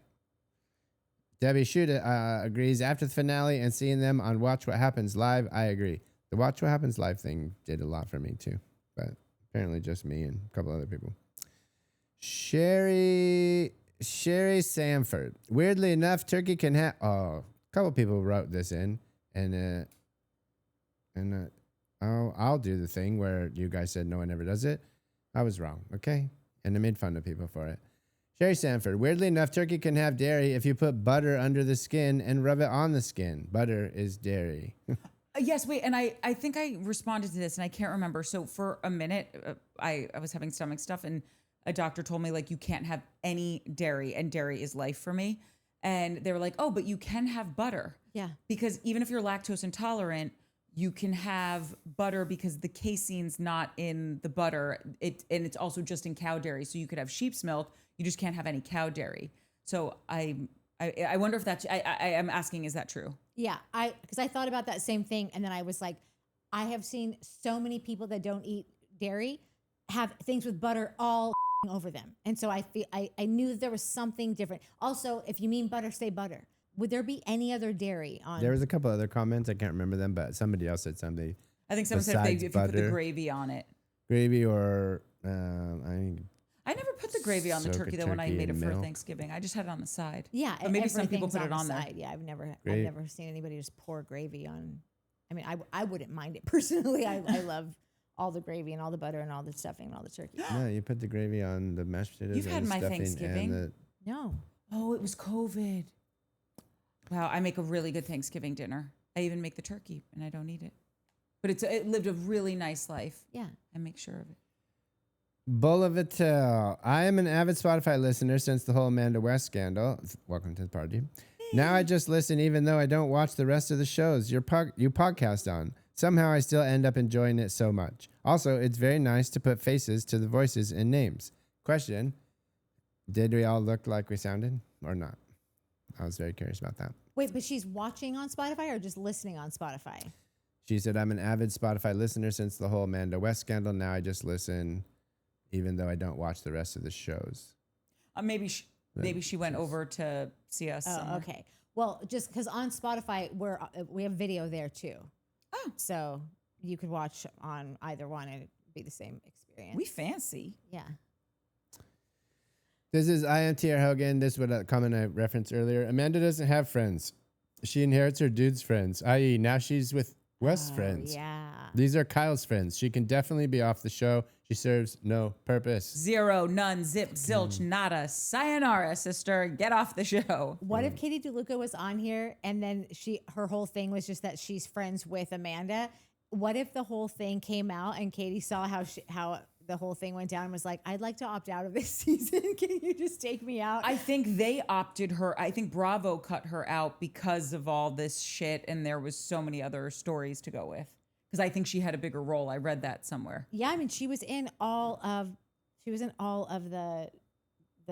Debbie Shuda agrees. After the finale and seeing them on Watch What Happens Live, I agree. The Watch What Happens Live thing did a lot for me too, but apparently just me and a couple other people. Sherry Sanford. Weirdly enough, Turkey can have... Oh, a couple people wrote this in, and I'll do the thing where you guys said no one ever does it. I was wrong, okay? And I made fun of people for it. Sherry Sanford. Weirdly enough, turkey can have dairy if you put butter under the skin and rub it on the skin. Butter is dairy. Yes, wait, and I think I responded to this, and I can't remember. So for a minute, I was having stomach stuff, and a doctor told me, like, you can't have any dairy, and dairy is life for me. And they were like, oh, but you can have butter. Yeah. Because even if you're lactose intolerant, you can have butter because the casein's not in the butter. And it's also just in cow dairy. So you could have sheep's milk. You just can't have any cow dairy. So I wonder if that's, I am asking, is that true? Yeah, because I thought about that same thing, and then I was like, I have seen so many people that don't eat dairy have things with butter all over them, and so I knew that there was something different. Also, if you mean butter, say butter. Would there be any other dairy on? There was a couple other comments. I can't remember them, but somebody else said something. I think someone said if you put the gravy on it. Gravy or I never put the gravy on the turkey though when I made it for Thanksgiving. I just had it on the side. Yeah, but maybe some people put it on there. Yeah, I've never seen anybody just pour gravy on. I mean, I wouldn't mind it personally. I love all the gravy and all the butter and all the stuffing and all the turkey. No, you put the gravy on the mashed potatoes. You've and had the my stuffing Thanksgiving. And No. Oh, it was COVID. Wow, I make a really good Thanksgiving dinner. I even make the turkey, and I don't eat it. But it lived a really nice life. Yeah. I make sure of it. Bolivatel. I am an avid Spotify listener since the whole Amanda West scandal. Welcome to the party. Now I just listen even though I don't watch the rest of the shows you podcast on. Somehow I still end up enjoying it so much. Also, it's very nice to put faces to the voices and names. Question, did we all look like we sounded or not? I was very curious about that. Wait, but she's watching on Spotify or just listening on Spotify? She said, I'm an avid Spotify listener since the whole Amanda West scandal. Now I just listen even though I don't watch the rest of the shows. Maybe she went over to see us. Oh, okay. Well, just because on Spotify we have video there too. Oh, so you could watch on either one and it'd be the same experience. we fancy. Yeah. This is IMTR Hogan. This is what a comment I referenced earlier. Amanda doesn't have friends. She inherits her dude's friends, i.e. now she's with West's friends. Yeah. These are Kyle's friends. She can definitely be off the show. She serves no purpose. Zero, none, zip, zilch, nada. Sayonara, sister. Get off the show. What if Katie DeLuca was on here and then her whole thing was just that she's friends with Amanda? What if the whole thing came out and Katie saw how the whole thing went down and was like, I'd like to opt out of this season. Can you just take me out? I think they opted her. I think Bravo cut her out because of all this shit, and there was so many other stories to go with. Because I think she had a bigger role. I read that somewhere. Yeah, I mean, she was in all of the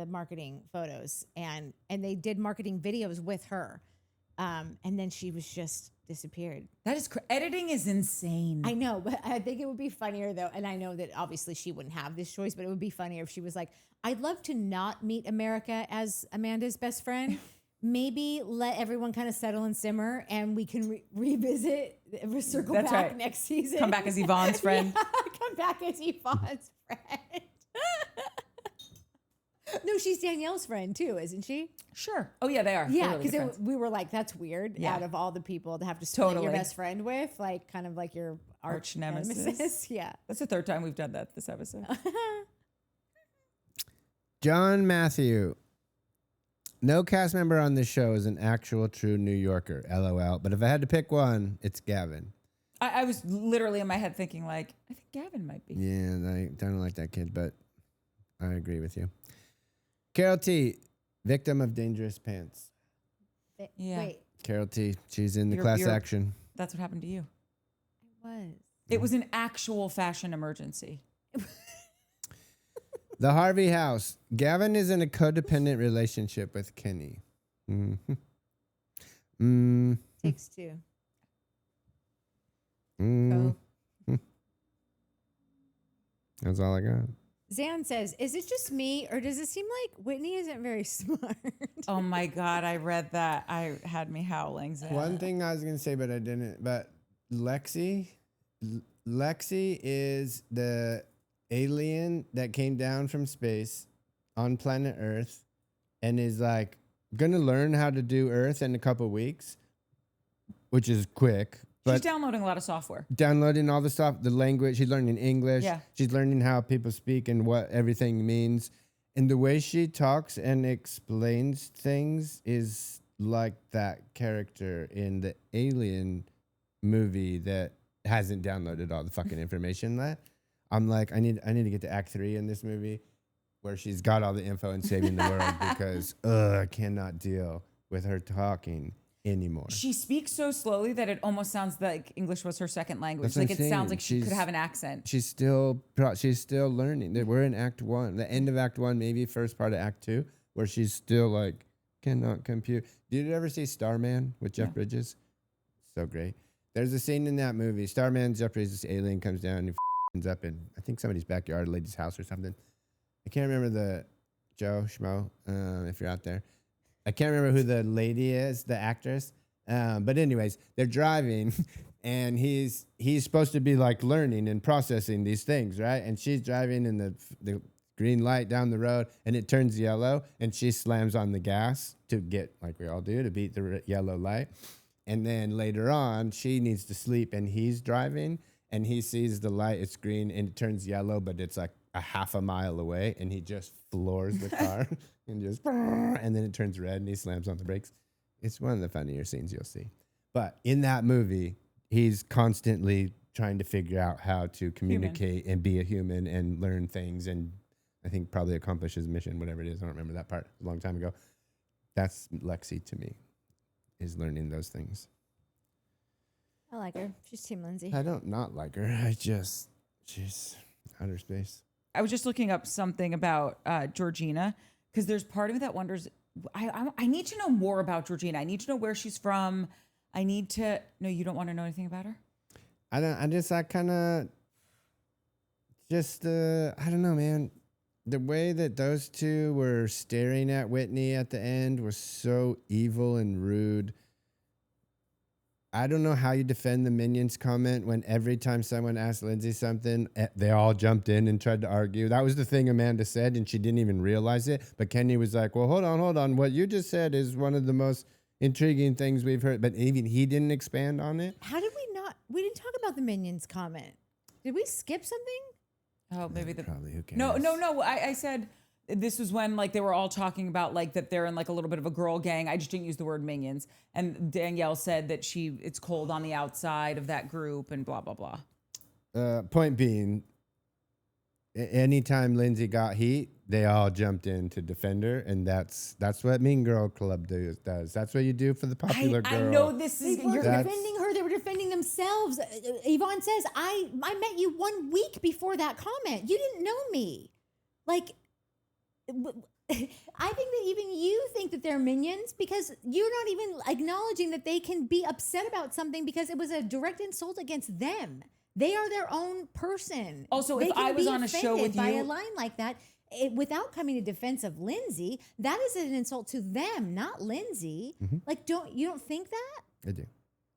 marketing photos and they did marketing videos with her. And then she was just disappeared. That is editing is insane. I know, but I think it would be funnier though. And I know that obviously she wouldn't have this choice, but it would be funnier if she was like, I'd love to not meet America as Amanda's best friend. Maybe let everyone kind of settle and simmer and we can revisit, circle That's back right. next season. Come back as Yvonne's friend. Yeah, come back as Yvonne's friend. No, she's Danielle's friend too, isn't she? Sure. Oh yeah, they are. Yeah, They're really good because friends. we were like, that's weird. Yeah. Out of all the people to have to split your Totally. best friend with, like kind of like your arch nemesis. Yeah. That's the third time we've done that this episode. John Matthew. No cast member on this show is an actual true New Yorker. LOL. But if I had to pick one, it's Gavin. I was literally in my head thinking like, I think Gavin might be. Yeah, I don't like that kid, but I agree with you. Carol T, victim of dangerous pants. Yeah. Wait, Carol T, she's in the You're- class you're- action. That's what happened to you. it was. It was an actual fashion emergency. The Harvey House. Gavin is in a codependent relationship with Kenny. Mm-hmm. Takes two. Mm. That's all I got. Zan says, is it just me or does it seem like Whitney isn't very smart? Oh my God, I read that. I had me howling. Zan. One thing I was going to say, but I didn't. But Lexi is the alien that came down from space on planet Earth and is like going to learn how to do Earth in a couple weeks, which is quick. She's But downloading a lot of software. downloading all the stuff, the language, she's learning English. Yeah. She's learning how people speak and what everything means. And the way she talks and explains things is like that character in the Alien movie that hasn't downloaded all the fucking information that I'm like, I need to get to Act 3 in this movie where she's got all the info and saving the world because I cannot deal with her talking anymore. She speaks so slowly that it almost sounds like English was her second language. That's what Like I'm it sounds saying. like she could She's- have an accent. She's still learning. We're in Act 1, the end of Act 1, maybe first part of Act 2, where she's still like cannot compute. Did you ever see Starman with Jeff Bridges? So great. There's a scene in that movie. Starman, Jeff Bridges, this alien comes down and ends up in I think somebody's backyard, a lady's house or something. I can't remember the Joe Schmo, if you're out there. I can't remember who the lady is, the actress. But anyways, they're driving and he's supposed to be like learning and processing these things, right? And she's driving in the green light down the road and it turns yellow and she slams on the gas to get, like we all do, to beat the yellow light. And then later on, she needs to sleep and he's driving and he sees the light, it's green, and it turns yellow, but it's like a half a mile away, and he just floors the car and just, and then it turns red and he slams on the brakes. It's one of the funnier scenes you'll see. But in that movie, he's constantly trying to figure out how to communicate and be a human and learn things, and I think probably accomplish his mission, whatever it is. I don't remember that part, a long time ago. That's Lexi to me, is learning those things. I like her. She's Team Lindsay. I don't not like her. She's outer space. I was just looking up something about Georgina, because there's part of me that wonders, I need to know more about Georgina. I need to know where she's from. I need to, no, you don't want to know anything about her? I don't know, man. The way that those two were staring at Whitney at the end was so evil and rude. I don't know how you defend the Minions comment when every time someone asked Lindsay something, they all jumped in and tried to argue. That was the thing Amanda said, and she didn't even realize it. But Kenny was like, well, hold on. What you just said is one of the most intriguing things we've heard. But even he didn't expand on it. How did we not? We didn't talk about the Minions comment. Did we skip something? Oh, maybe Probably, who cares? No. I said this was when like they were all talking about like that they're in like a little bit of a girl gang. I just didn't use the word minions. And Danielle said that it's cold on the outside of that group and blah, blah, blah. Point being, anytime Lindsay got heat, they all jumped in to defend her, and that's what Mean Girl Club does. That's what you do for the popular girl. I know this is They weren't defending her. They were defending themselves. Yvonne says, I met you 1 week before that comment. You didn't know me. Like, I think that even you think that they're minions because you're not even acknowledging that they can be upset about something because it was a direct insult against them. They are their own person. Also, they if I was on a show with by you, a line like that, without coming to defense of Lindsay, that is an insult to them, not Lindsay. Like, you don't think that? I do.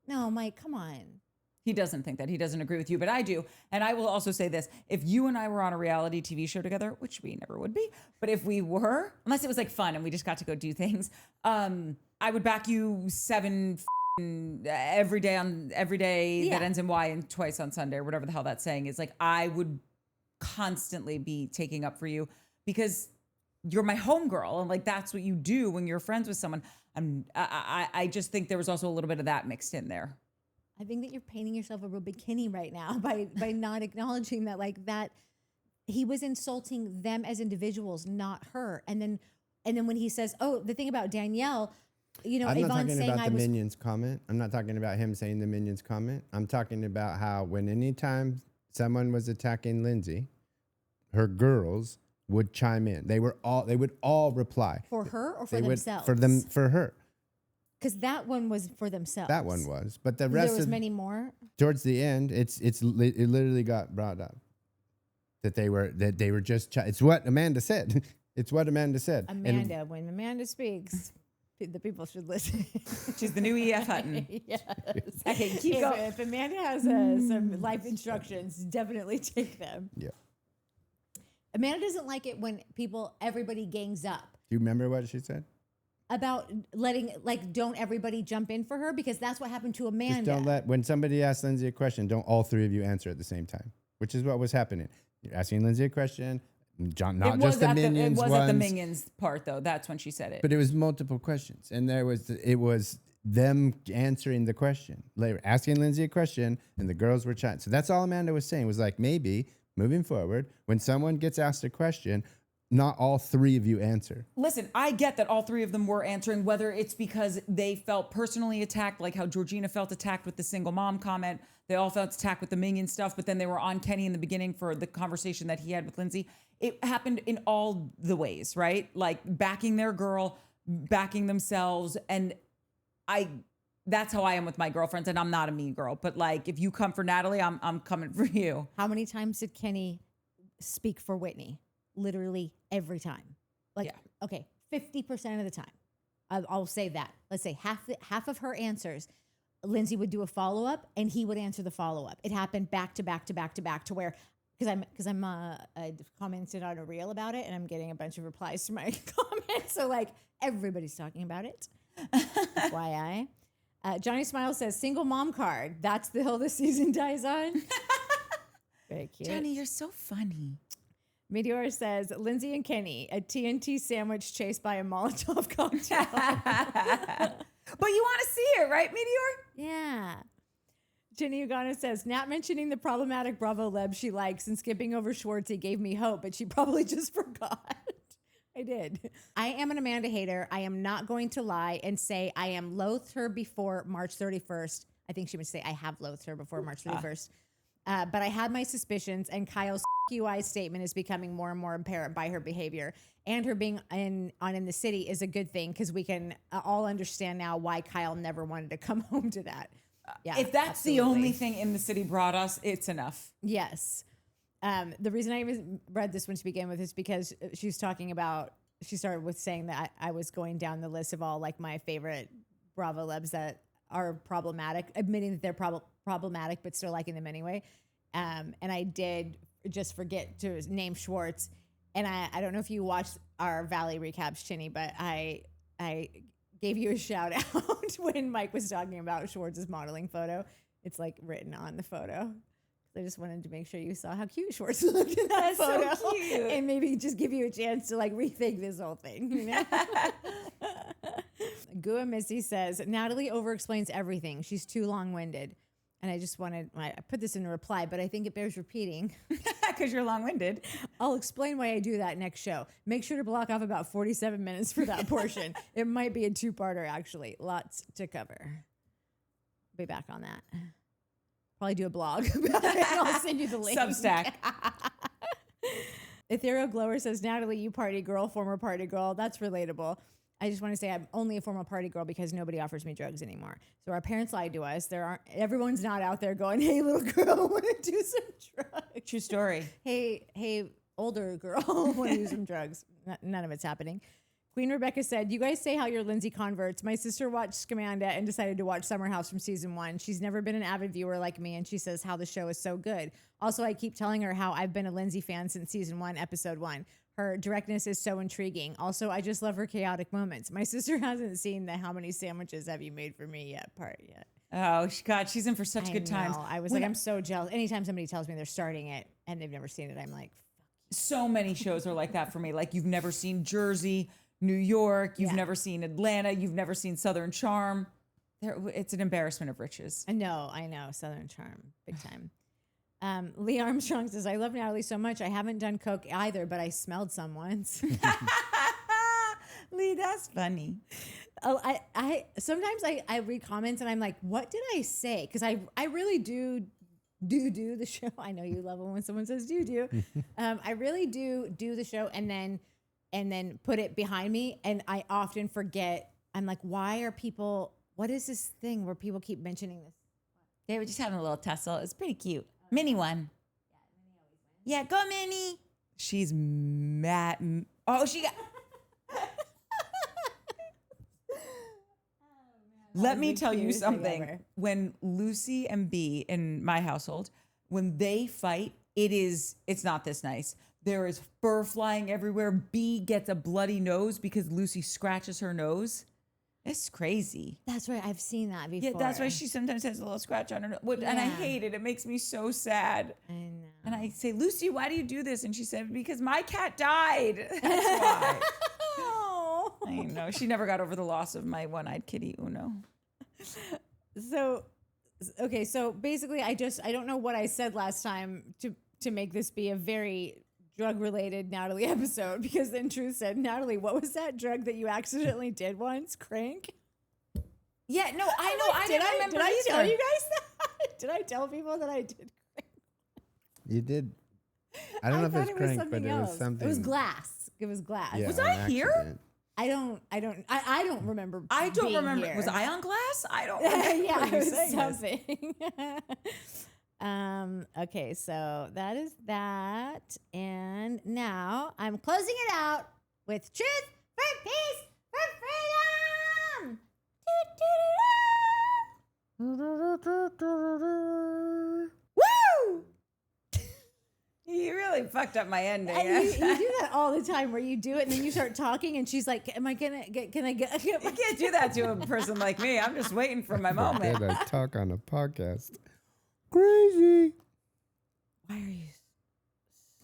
No, Mike, come on. he doesn't think that. He doesn't agree with you, but I do. And I will also say this. If you and I were on a reality TV show together, which we never would be, but if we were, unless it was like fun and we just got to go do things, I would back you every day that ends in Y and twice on Sunday or whatever the hell that saying is. Like, I would constantly be taking up for you because you're my homegirl. And like, that's what you do when you're friends with someone. I just think there was also a little bit of that mixed in there. I think that you're painting yourself a real bikini right now by not acknowledging that, like, that he was insulting them as individuals, not her. And then when he says, "Oh, the thing about Danielle," you know, I'm not Yvonne talking saying about the Minions comment. I'm not talking about him saying the Minions comment. I'm talking about how anytime someone was attacking Lindsay, her girls would chime in. They would all reply. For her or for themselves? For her. Because that one was for themselves. That one was, but the rest there was many more. Towards the end, it literally got brought up that they were just. It's what Amanda said. It's what Amanda said. Amanda, when Amanda speaks, the people should listen. She's the new E.F. Hutton. Yes. Okay, keep going. If Amanda has some life instructions, definitely take them. Yeah. Amanda doesn't like it when everybody gangs up. Do you remember what she said? About don't everybody jump in for her, because that's what happened to Amanda. Just when somebody asks Lindsay a question, don't all three of you answer at the same time, which is what was happening. You're asking Lindsay a question, not just the Minions It was ones. at the Minions part, though. That's when she said it. But it was multiple questions, and it was them answering the question. They were asking Lindsay a question, and the girls were chatting. So that's all Amanda was saying, was like, maybe moving forward, when someone gets asked a question, not all three of you answer. Listen, I get that all three of them were answering, whether it's because they felt personally attacked, like how Georgina felt attacked with the single mom comment. They all felt attacked with the Minion stuff, but then they were on Kenny in the beginning for the conversation that he had with Lindsay. It happened in all the ways, right? Like backing their girl, backing themselves. And that's how I am with my girlfriends. And I'm not a mean girl, but like, if you come for Natalie, I'm coming for you. How many times did Kenny speak for Whitney? Literally every time. Okay, 50% of the time. I'll say that. Let's say half of her answers, Lindsay would do a follow-up and he would answer the follow-up. It happened back to back to back to back to where, because I commented on a reel about it and I'm getting a bunch of replies to my comments. So like everybody's talking about it. FYI. Johnny Smile says, single mom card. That's the hill this season dies on. Very cute. Johnny, you're so funny. Meteor says, Lindsay and Kenny, a TNT sandwich chased by a Molotov cocktail. But you want to see it, right, Meteor? Yeah. Jenny Ugana says, not mentioning the problematic Bravo Leb she likes and skipping over Schwartzy gave me hope, but she probably just forgot. I did. I am an Amanda hater. I am not going to lie and say I am loathed her before March 31st. I think she would say I have loathed her before March 31st. But I had my suspicions, and Kyle's UI statement is becoming more and more apparent by her behavior. And her being in the city is a good thing because we can all understand now why Kyle never wanted to come home to that. Yeah, If that's absolutely. the only thing in the city brought us, it's enough. Yes. The reason I even read this one to begin with is because she started with saying that I was going down the list of all like my favorite Bravo Lebs that are problematic, admitting that they're problematic, but still liking them anyway. And I did just forget to name Schwartz. And I don't know if you watched our Valley recaps, Chinny, but I gave you a shout out when Mike was talking about Schwartz's modeling photo. It's like written on the photo. I just wanted to make sure you saw how cute Schwartz looked in that photo. That's so cute. And maybe just give you a chance to like rethink this whole thing. You know? Gua Missy says, Natalie over-explains everything. She's too long-winded. And I put this in a reply, but I think it bears repeating. Because you're long-winded. I'll explain why I do that next show. Make sure to block off about 47 minutes for that portion. It might be a two-parter, actually. Lots to cover. Be back on that. Probably do a blog about it, and I'll send you the link. Substack. Ethereal Glower says, Natalie, you party girl, former party girl. That's relatable. I just want to say I'm only a former party girl because nobody offers me drugs anymore. So our parents lied to us. Everyone's not out there going, hey, little girl, want to do some drugs? True story. Hey, older girl, want to do some drugs? None of it's happening. Queen Rebecca said, you guys say how you're Lindsay converts. My sister watched Scamanda and decided to watch Summer House from season 1. She's never been an avid viewer like me, and she says how the show is so good. Also, I keep telling her how I've been a Lindsay fan since season 1, episode 1. Her directness is so intriguing. Also, I just love her chaotic moments. My sister hasn't seen the how many sandwiches have you made for me yet part yet. Oh, God, she's in for such good times. I was like, I'm so jealous. Anytime somebody tells me they're starting it and they've never seen it, I'm like, so many shows are like that for me. Like, you've never seen Jersey, New York, you've Yeah. never seen Atlanta, you've never seen Southern Charm. It's an embarrassment of riches. I know. Southern Charm, big time. Lee Armstrong says, I love Natalie so much. I haven't done coke either, but I smelled some once. Lee, that's funny. Oh, I sometimes I read comments and I'm like, what did I say? Because I really do the show. I know you love it when someone says do. I really do the show and then put it behind me. And I often forget. I'm like, why are people, what is this thing where people keep mentioning this? They were just having a little tussle. It's pretty cute. Mini one. Yeah, go Minnie. She's mad. Oh, she got. Let me tell you something. When Lucy and B in my household, when they fight, it's not this nice. There is fur flying everywhere. B gets a bloody nose because Lucy scratches her nose. It's crazy. That's right. I've seen that before. Yeah, that's why she sometimes has a little scratch on her nose. And I hate it. It makes me so sad. I know. And I say, Lucy, why do you do this? And she said, because my cat died. That's why. Oh. I know. She never got over the loss of my one-eyed kitty, Uno. So, okay. So basically, I don't know what I said last time to make this be a very drug-related Natalie episode, because then Truth said, Natalie, what was that drug that you accidentally did once? Crank? Yeah, no, I know. I didn't remember Did I tell either. you guys that? Did I tell people that I did crank? You did. I don't know if thought it's it was crank, but something it was else. something. It was glass. It was glass. Yeah, Was on I here? accident. I don't remember. I don't being remember. here. Was I on glass? I don't remember. Yeah, you it was saying this. something. Okay, so that is that. And now I'm closing it out with Truth for Peace for Freedom. Woo! You really fucked up my ending. And you do that all the time, where you do it and then you start talking and she's like, am I gonna get, can I get? You can't do that to a person like me. I'm just waiting for my moment. Forget I talk on a podcast. Crazy. Why are you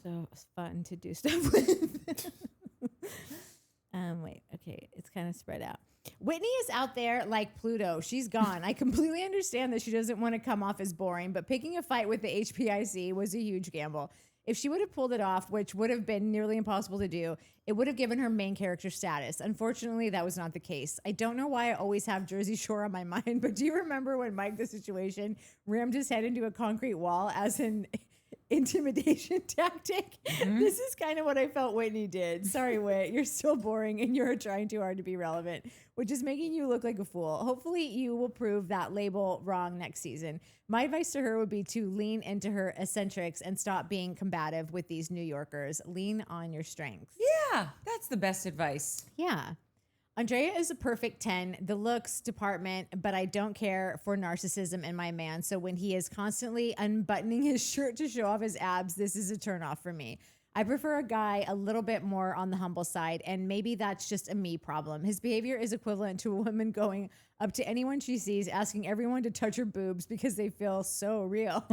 so fun to do stuff with? Wait, okay, it's kind of spread out. Whitney is out there like Pluto. She's gone. I completely understand that she doesn't want to come off as boring, but picking a fight with the HPIC was a huge gamble. If she would have pulled it off, which would have been nearly impossible to do, it would have given her main character status. Unfortunately, that was not the case. I don't know why I always have Jersey Shore on my mind, but do you remember when Mike the Situation rammed his head into a concrete wall as an intimidation tactic? This is kind of what I felt Whitney did. Sorry, Whit, you're still boring and you're trying too hard to be relevant, which is making you look like a fool. Hopefully you will prove that label wrong next season. My advice to her would be to lean into her eccentrics and stop being combative with these New Yorkers. Lean on your strengths. Yeah, that's the best advice. Yeah. Andrea is a perfect 10, the looks department, but I don't care for narcissism in my man. So when he is constantly unbuttoning his shirt to show off his abs, this is a turnoff for me. I prefer a guy a little bit more on the humble side, and maybe that's just a me problem. His behavior is equivalent to a woman going up to anyone she sees, asking everyone to touch her boobs because they feel so real.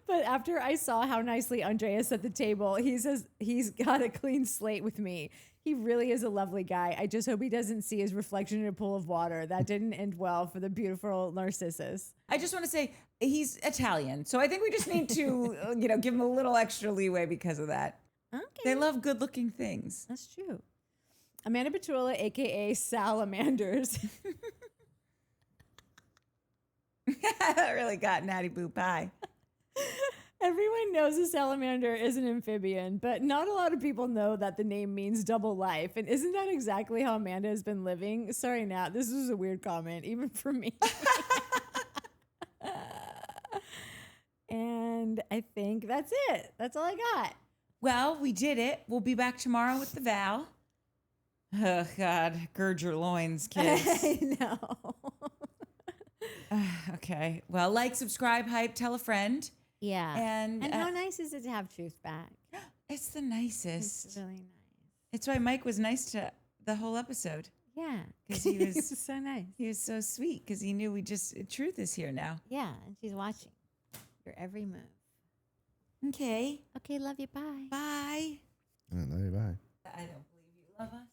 But after I saw how nicely Andrea set the table, he says he's got a clean slate with me. He really is a lovely guy. I just hope he doesn't see his reflection in a pool of water. That didn't end well for the beautiful Narcissus. I just want to say he's Italian, so I think we just need to, give him a little extra leeway because of that. Okay. They love good-looking things. That's true. Amanda Batula, a.k.a. Salamanders. That really got Natty Boo Pie. Everyone knows a salamander is an amphibian, but not a lot of people know that the name means double life. And isn't that exactly how Amanda has been living? Sorry, Nat, this was a weird comment, even for me. And I think that's it. That's all I got. Well, we did it. We'll be back tomorrow with the vow. Oh, God. Gird your loins, kids. I know. Okay. Well, like, subscribe, hype, tell a friend. Yeah. And how nice is it to have Truth back? It's the nicest. It's really nice. It's why Mike was nice to the whole episode. Yeah. Because he was so nice. He was so sweet because he knew Truth is here now. Yeah. And she's watching your every move. Okay. Okay. Love you. Bye. Bye. I love you. Bye. I don't believe you love us.